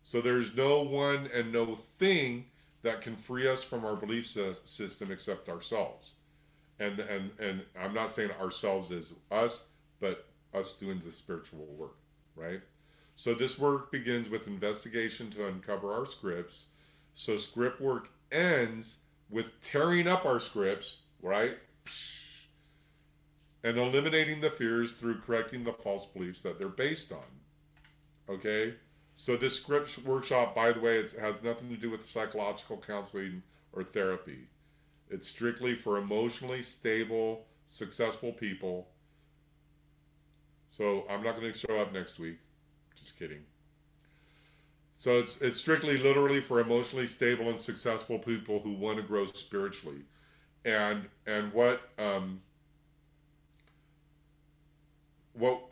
So there's no one and no thing that can free us from our belief system except ourselves. And I'm not saying ourselves as us, but us doing the spiritual work, right? So this work begins with investigation to uncover our scripts. So script work ends with tearing up our scripts, right? And eliminating the fears through correcting the false beliefs that they're based on. Okay? So this scripts workshop, by the way, it has nothing to do with psychological counseling or therapy. It's strictly for emotionally stable, successful people. So I'm not going to show up next week. Just kidding. So it's strictly literally for emotionally stable and successful people who want to grow spiritually. And what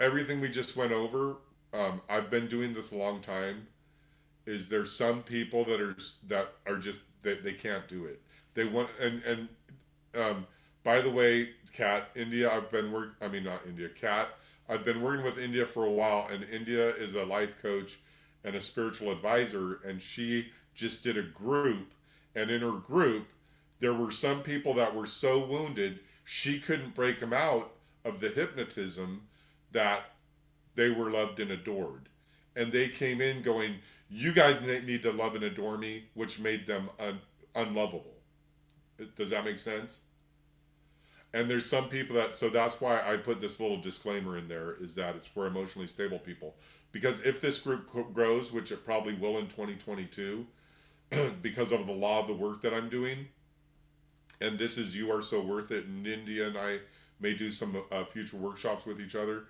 everything we just went over, I've been doing this a long time, is there's some people that are just they can't do it. They want by the way, Kat, India, I've been working with India for a while, and India is a life coach and a spiritual advisor, and she just did a group, and in her group there were some people that were so wounded she couldn't break them out of the hypnotism that they were loved and adored, and they came in going, "You guys need to love and adore me," which made them unlovable. Does that make sense? And there's some people so that's why I put this little disclaimer in there, is that it's for emotionally stable people. Because if this group grows, which it probably will in 2022, because of the law of the work that I'm doing, and this is You Are So Worth It, and India and I may do some future workshops with each other.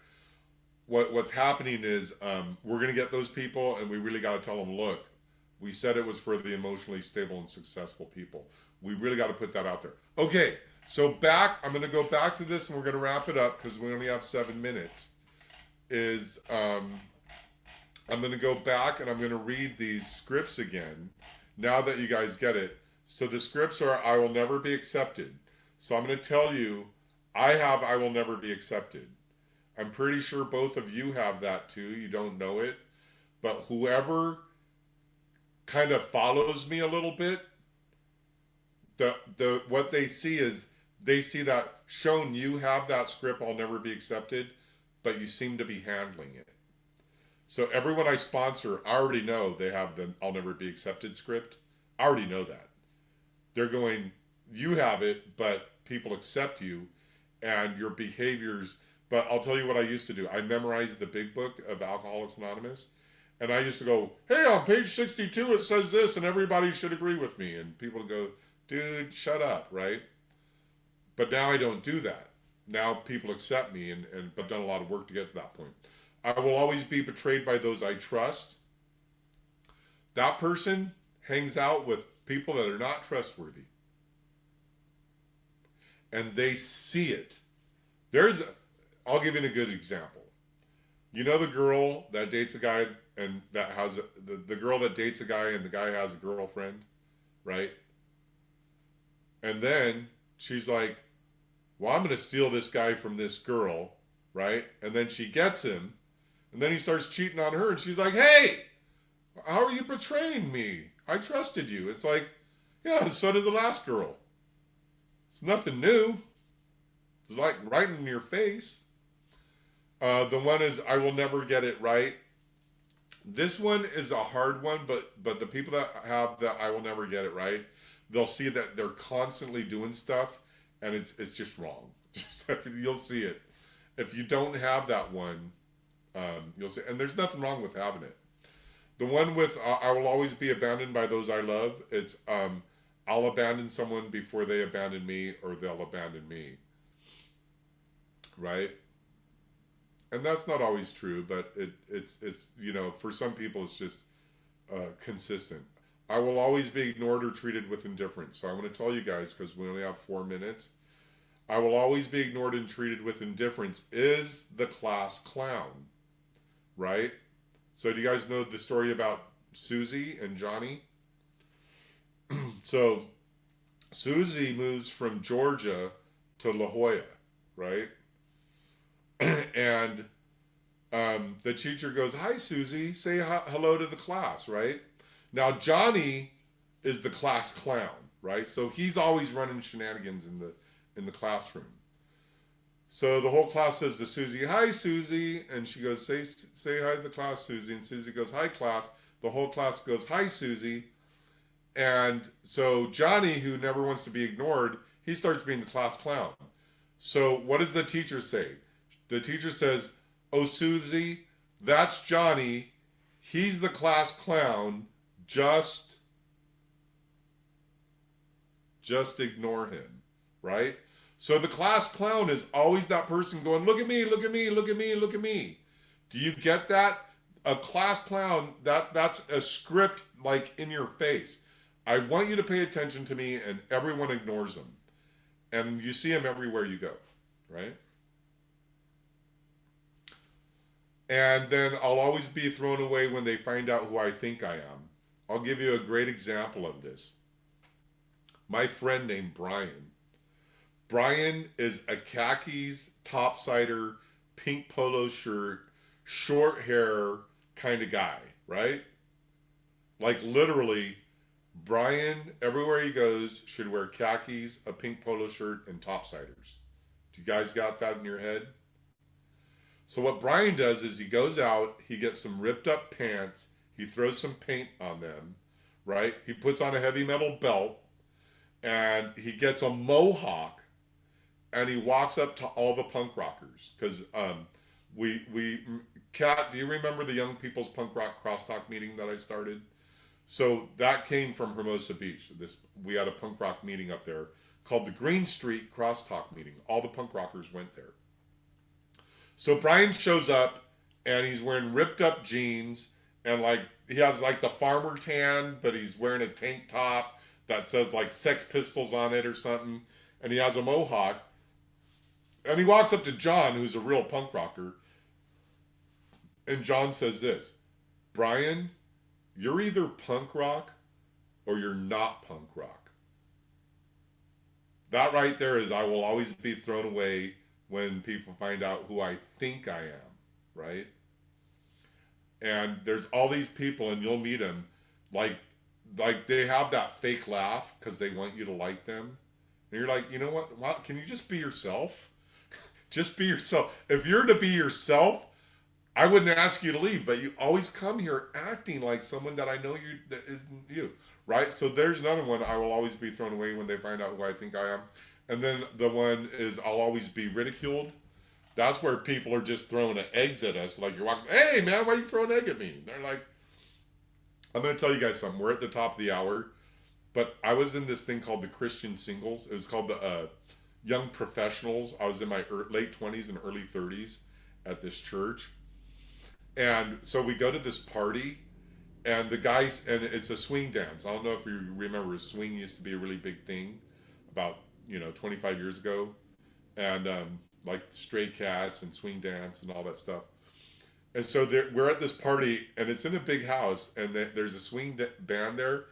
What's happening is we're going to get those people, and we really got to tell them, look, we said it was for the emotionally stable and successful people. We really got to put that out there. Okay. So I'm going to go back to this, and we're going to wrap it up because we only have 7 minutes. I'm going to go back and I'm going to read these scripts again now that you guys get it. So the scripts are, I will never be accepted. So I'm going to tell you, I will never be accepted. I'm pretty sure both of you have that too. You don't know it. But whoever kind of follows me a little bit, what they see is, they see that, Shone, you have that script, I'll never be accepted, but you seem to be handling it. So everyone I sponsor, I already know they have the I'll never be accepted script. I already know that. They're going, you have it, but people accept you and your behaviors. But I'll tell you what I used to do. I memorized the big book of Alcoholics Anonymous. And I used to go, hey, on page 62 it says this, and everybody should agree with me. And people would go, dude, shut up, right? But now I don't do that. Now people accept me, and I've done a lot of work to get to that point. I will always be betrayed by those I trust. That person hangs out with people that are not trustworthy. And they see it. I'll give you a good example. You know the girl that dates a guy and that has the girl that dates a guy and the guy has a girlfriend, right? And then she's like, well, I'm going to steal this guy from this girl, right? And then she gets him, And then he starts cheating on her, and she's like, hey, how are you betraying me? I trusted you. It's like, yeah, so did the last girl. It's nothing new. It's like right in your face. The one is, I will never get it right. This one is a hard one, but the people that have that I will never get it right, they'll see that they're constantly doing stuff, and it's just wrong. You'll see it. If you don't have that one, you'll see. And there's nothing wrong with having it. The one with I will always be abandoned by those I love. It's I'll abandon someone before they abandon me, or they'll abandon me. Right? And that's not always true, but it's for some people it's just consistent. I will always be ignored or treated with indifference. So I'm going to tell you guys, because we only have 4 minutes. I will always be ignored and treated with indifference is the class clown, right? So do you guys know the story about Susie and Johnny? So Susie moves from Georgia to La Jolla, right? And the teacher goes, hi, Susie, say hello to the class, right? Now, Johnny is the class clown, right? So he's always running shenanigans in the classroom. So the whole class says to Susie, hi, Susie. And she goes, say hi to the class, Susie. And Susie goes, hi, class. The whole class goes, hi, Susie. And so Johnny, who never wants to be ignored, he starts being the class clown. So what does the teacher say? The teacher says, oh, Susie, that's Johnny. He's the class clown. Just ignore him, right? So the class clown is always that person going, look at me, look at me, look at me, look at me. Do you get that? A class clown, that's a script like in your face. I want you to pay attention to me, and everyone ignores them. And you see them everywhere you go, right? And then I'll always be thrown away when they find out who I think I am. I'll give you a great example of this. My friend named Brian. Brian is a khakis, topsider, pink polo shirt, short hair kind of guy, right? Like literally, Brian, everywhere he goes, should wear khakis, a pink polo shirt, and topsiders. Do you guys got that in your head? So what Brian does is he goes out, he gets some ripped up pants, he throws some paint on them, right? He puts on a heavy metal belt, and he gets a mohawk, and he walks up to all the punk rockers. Because Kat, do you remember the Young People's Punk Rock Crosstalk meeting that I started? So that came from Hermosa Beach. We had a punk rock meeting up there called the Green Street Crosstalk meeting. All the punk rockers went there. So Brian shows up, and he's wearing ripped up jeans, and like he has like the farmer tan, but he's wearing a tank top that says like Sex Pistols on it or something, and he has a mohawk. And he walks up to John, who's a real punk rocker, and John says this, Brian, you're either punk rock or you're not punk rock. That right there is I will always be thrown away when people find out who I think I am, right? And there's all these people, and you'll meet them, like they have that fake laugh because they want you to like them. And you're like, you know what? Can you just be yourself? Just be yourself. If you're to be yourself, I wouldn't ask you to leave, but you always come here acting like someone that I know that isn't you, right? So there's another one. I will always be thrown away when they find out who I think I am. And then the one is I'll always be ridiculed. That's where people are just throwing eggs at us. Like you're walking, hey man, why are you throwing an egg at me? And they're like, I'm going to tell you guys something. We're at the top of the hour, but I was in this thing called the Christian Singles. It was called the Young Professionals. I was in my late 20s and early 30s at this church. And so we go to this party, and the guys, and it's a swing dance. I don't know if you remember, swing used to be a really big thing about 25 years ago, and like Stray Cats and swing dance and all that stuff. And so we're at this party, and it's in a big house, and there's a swing band there.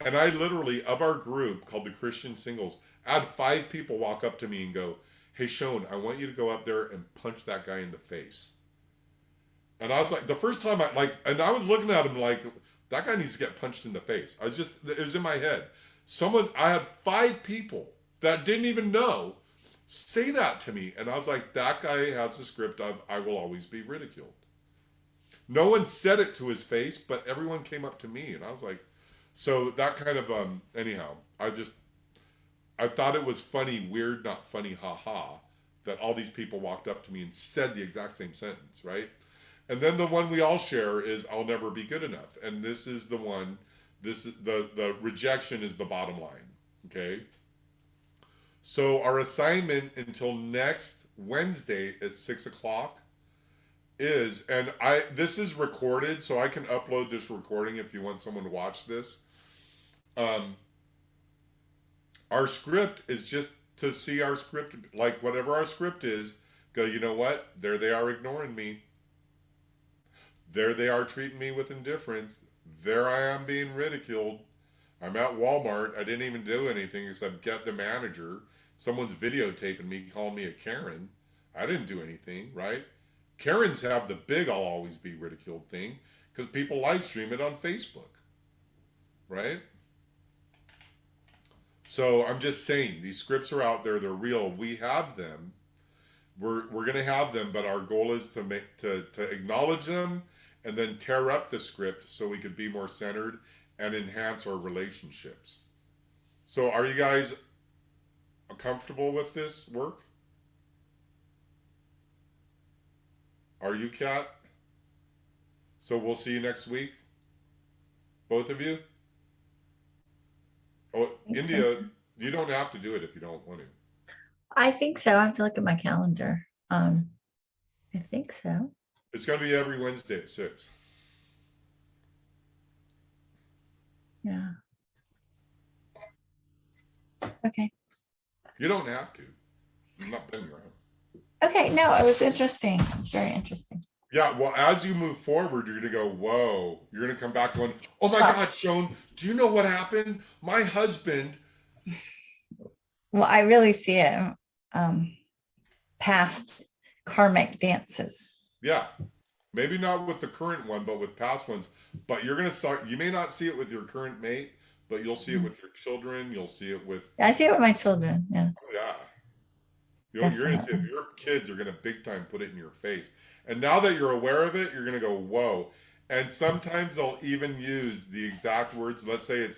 And I literally, of our group called the Christian Singles, I had 5 people walk up to me and go, hey, Sean, I want you to go up there and punch that guy in the face. And I was like, the first time and I was looking at him like, that guy needs to get punched in the face. It was in my head. I had 5 people that didn't even know say that to me. And I was like, that guy has a script of, I will always be ridiculed. No one said it to his face, but everyone came up to me. And I was like, so that kind of, anyhow, I thought it was funny, weird, not funny, haha, that all these people walked up to me and said the exact same sentence, right? And then the one we all share is I'll never be good enough. And this is the one, this is the rejection is the bottom line. Okay. So our assignment until next Wednesday at 6:00 is, and this is recorded, so I can upload this recording if you want someone to watch this. Our script is just to see our script, like whatever our script is, go, you know what? There they are ignoring me. There they are treating me with indifference. There I am being ridiculed. I'm at Walmart. I didn't even do anything except get the manager. Someone's videotaping me, calling me a Karen. I didn't do anything, right? Karens have the big I'll always be ridiculed thing because people live stream it on Facebook, right? So I'm just saying, these scripts are out there. They're real. We have them. We're going to have them, but our goal is to acknowledge them and then tear up the script so we could be more centered and enhance our relationships. So are you guys comfortable with this work? Are you, Kat? So we'll see you next week, both of you. Oh, India, so you don't have to do it if you don't want to. I think so. I have to look at my calendar. I think so. It's going to be every Wednesday at 6. Yeah. Okay. You don't have to. I'm not been around. Okay. No, it was interesting. It was very interesting. Yeah. Well, as you move forward, you're going to go, whoa. You're going to come back going, oh my God, Sean, do you know what happened? My husband. Well, I really see it past karmic dances. Yeah. Maybe not with the current one, but with past ones. But you're going to start, you may not see it with your current mate, but you'll see it with your children. You'll see it with. I see it with my children. Yeah. Oh, yeah. You're going to see it. Your kids are going to big time put it in your face. And now that you're aware of it, you're going to go, whoa. And sometimes they'll even use the exact words. Let's say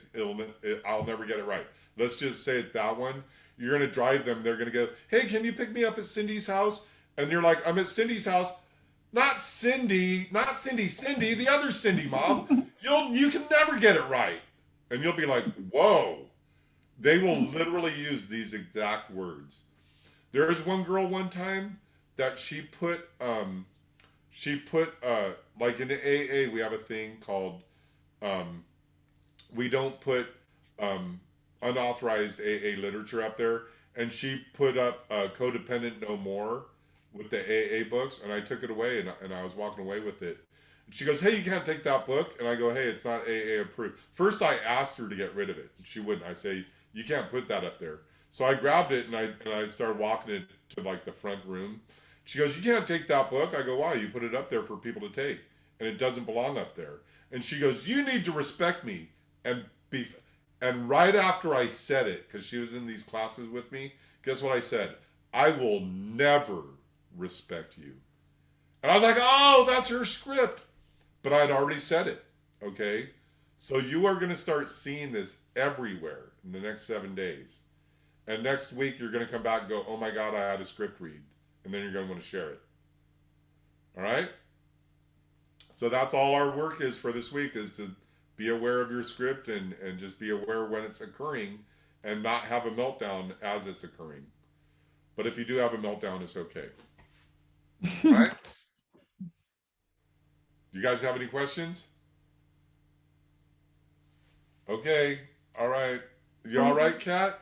I'll never get it right. Let's just say it that one. You're going to drive them. They're going to go, hey, can you pick me up at Cindy's house? And you're like, I'm at Cindy's house. Not Cindy, Cindy, the other Cindy, Mom. You can never get it right. And you'll be like, whoa. They will literally use these exact words. There was one girl one time that she put like in the AA, we have a thing called, we don't put unauthorized AA literature up there. And she put up Codependent No More with the AA books, and I took it away, and I was walking away with it. And she goes, hey, you can't take that book. And I go, hey, it's not AA approved. First, I asked her to get rid of it. She wouldn't. I say, you can't put that up there. So I grabbed it, and I started walking it to like the front room. She goes, you can't take that book. I go, why? You put it up there for people to take, and it doesn't belong up there. And she goes, you need to respect me and be. And right after I said it, because she was in these classes with me, guess what I said? I will never respect you. And I was like, oh, that's her script. But I'd already said it. Okay? So you are going to start seeing this everywhere in the next 7 days. And next week, you're going to come back and go, oh my God, I had a script read. And then you're going to want to share it. All right? So that's all our work is for this week, is to be aware of your script and just be aware when it's occurring and not have a meltdown as it's occurring. But if you do have a meltdown, it's okay. All right? Do you guys have any questions? Okay. All right. You all right, Kat?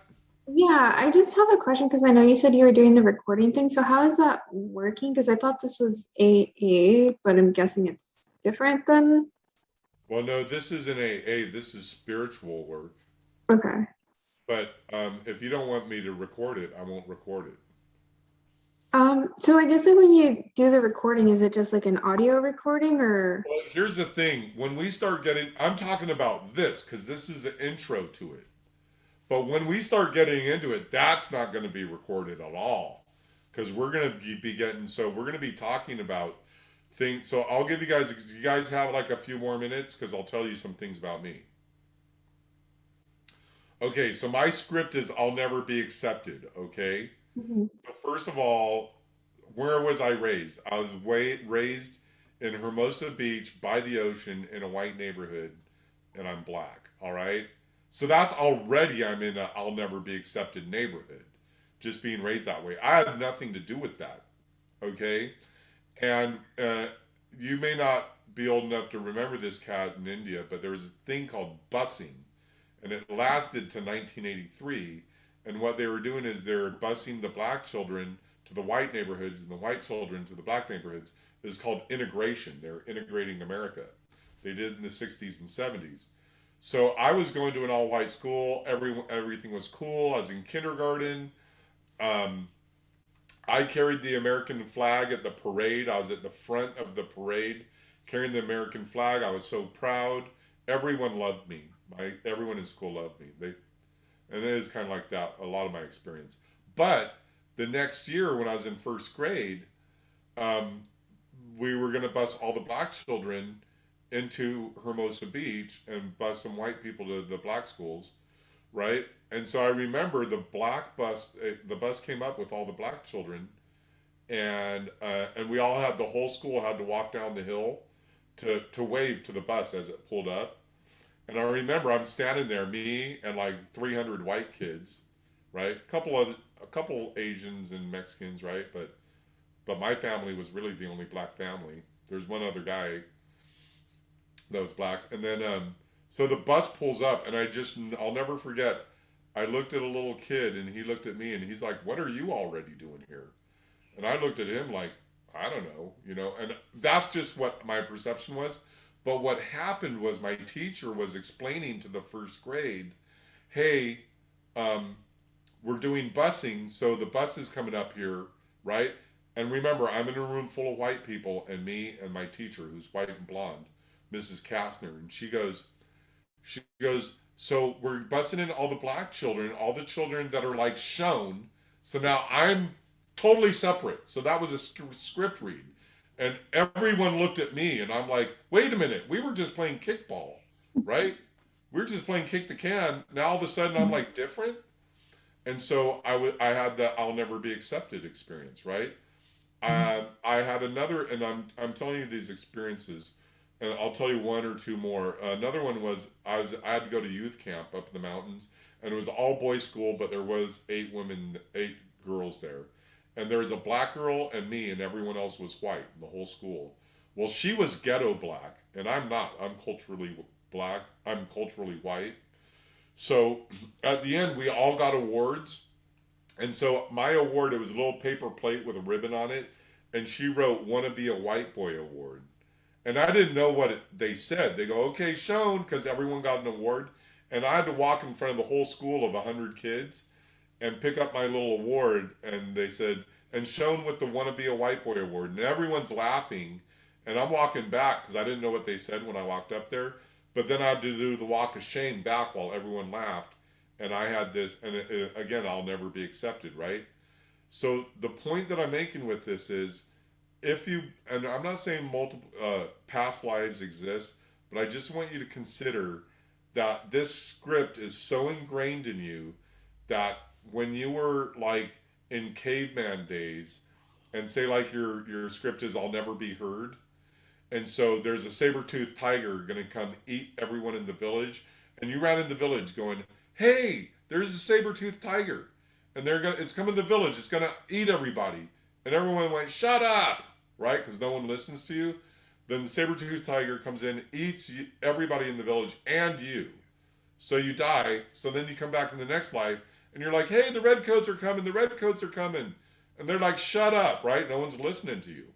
Yeah, I just have a question because I know you said you were doing the recording thing. So how is that working? Because I thought this was AA, but I'm guessing it's different than. Well, no, this isn't AA. This is spiritual work. Okay. But if you don't want me to record it, I won't record it. So I guess like when you do the recording, is it just like an audio recording or? Well, here's the thing. When we start getting, I'm talking about this because this is an intro to it. But when we start getting into it, that's not going to be recorded at all because we're going to be getting, so we're going to be talking about things. So I'll give you guys, you guys have like a few more minutes because I'll tell you some things about me. Okay, so my script is I'll never be accepted. Okay. Mhm. So first of all, where was I raised? I was raised in Hermosa Beach by the ocean in a white neighborhood, and I'm black. All right. So that's already I'm in a I'll never be accepted neighborhood, just being raised that way. I had nothing to do with that. Okay. And you may not be old enough to remember this cat in India, but there was a thing called busing, and it lasted to 1983. And what they were doing is they're busing the black children to the white neighborhoods and the white children to the black neighborhoods. It's called integration. They're integrating America. They did it in the 60s and 70s. So I was going to an all-white school. Everything was cool. I was in kindergarten. Um, I carried the American flag at the parade. I was at the front of the parade carrying the American flag. I was so proud. Everyone loved me. Everyone in school loved me. And it is kind of like that, a lot of my experience. But the next year when I was in first grade, um, we were going to bus all the black children into Hermosa Beach and bus some white people to the black schools, right? And so I remember the bus came up with all the black children, and we all had the whole school had to walk down the hill to wave to the bus as it pulled up. And I remember I'm standing there, me and like 300 white kids, right? A couple Asians and Mexicans, right? But my family was really the only black family. There's one other guy that was black, and then so the bus pulls up, and I'll never forget. I looked at a little kid, and he looked at me, and he's like, "What are you already doing here?" And I looked at him like, "I don't know," and that's just what my perception was. But what happened was my teacher was explaining to the first grade, "Hey, um, we're doing busing, so the bus is coming up here, right?" And remember, I'm in a room full of white people, and me and my teacher, who's white and blonde, Mrs. Kastner, and she goes, "So we're busing in all the black children, all the children that are like shown. So now I'm totally separate." So that was a script read. And everyone looked at me, and I'm like, "Wait a minute, we were just playing kickball, right? We were just playing kick the can. Now all of a sudden I'm like different." And so I had the I'll never be accepted experience, right? I had another, and I'm telling you these experiences, and I'll tell you one or two more. Another one was I had to go to youth camp up in the mountains, and it was all boys school, but there was 8 girls there, and there was a black girl and me, and everyone else was white in the whole school. Well, she was ghetto black, and I'm not. I'm culturally black. I'm culturally white. So at the end, we all got awards. And so my award, it was a little paper plate with a ribbon on it. And she wrote, "Wanna be a white boy award." And I didn't know what they said. They go, "Okay, shown," because everyone got an award. And I had to walk in front of the whole school of 100 kids and pick up my little award. And they said, "And shown with the Wanna Be a White Boy award." And everyone's laughing. And I'm walking back because I didn't know what they said when I walked up there. But then I had to do the walk of shame back while everyone laughed. And I had this, and again, I'll never be accepted, right? So the point that I'm making with this is, and I'm not saying multiple past lives exist, but I just want you to consider that this script is so ingrained in you that when you were like in caveman days, and say like your script is "I'll never be heard," and so there's a saber-toothed tiger going to come eat everyone in the village, and you ran in the village going, "Hey, there's a saber-toothed tiger, and it's coming to the village. It's gonna eat everybody." And everyone went, "Shut up," right? Because no one listens to you. Then the saber-toothed tiger comes in, eats everybody in the village and you. So you die. So then you come back in the next life, and you're like, "Hey, the redcoats are coming. The redcoats are coming," and they're like, "Shut up," right? No one's listening to you.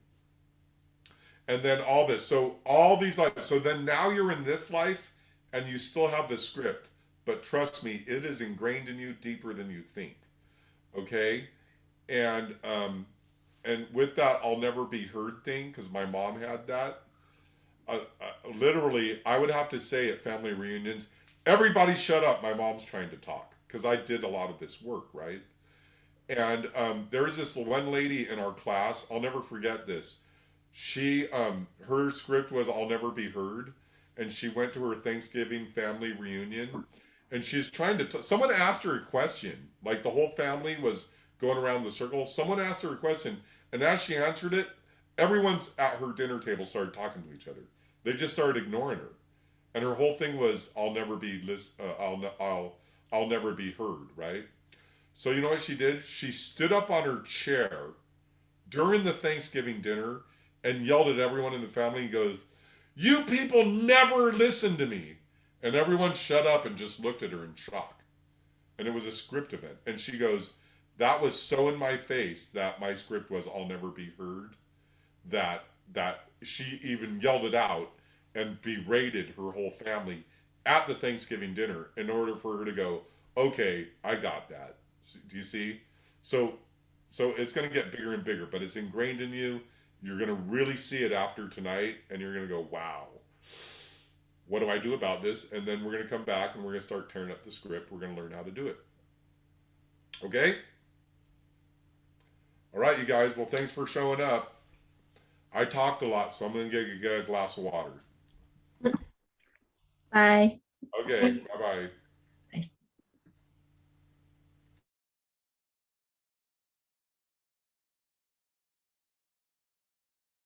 And then all this. So all these lives. So then now you're in this life, and you still have the script. But trust me, it is ingrained in you deeper than you think. Okay? And and with that I'll never be heard thing, because my mom had that. Literally, I would have to say at family reunions, everybody shut up. My mom's trying to talk, because I did a lot of this work, right? And there was this one lady in our class. I'll never forget this. She, her script was "I'll never be heard," and she went to her Thanksgiving family reunion, and she's trying to. Someone asked her a question, like the whole family was going around the circle. Someone asked her a question, and as she answered it, everyone's at her dinner table started talking to each other. They just started ignoring her, and her whole thing was, "I'll never be I'll never be heard," right? So you know what she did? She stood up on her chair during the Thanksgiving dinner and yelled at everyone in the family and goes, "You people never listen to me." And everyone shut up and just looked at her in shock. And it was a script event. And she goes, "That was so in my face that my script was 'I'll never be heard,' that she even yelled it out and berated her whole family at the Thanksgiving dinner in order for her to go, 'Okay, I got that.'" Do you see? So it's going to get bigger and bigger, but it's ingrained in you. You're going to really see it after tonight, and you're going to go, "Wow, what do I do about this?" And then we're going to come back and we're going to start tearing up the script. We're going to learn how to do it. Okay? All right, you guys. Well, thanks for showing up. I talked a lot, so I'm going to get a glass of water. Bye. Okay, bye bye.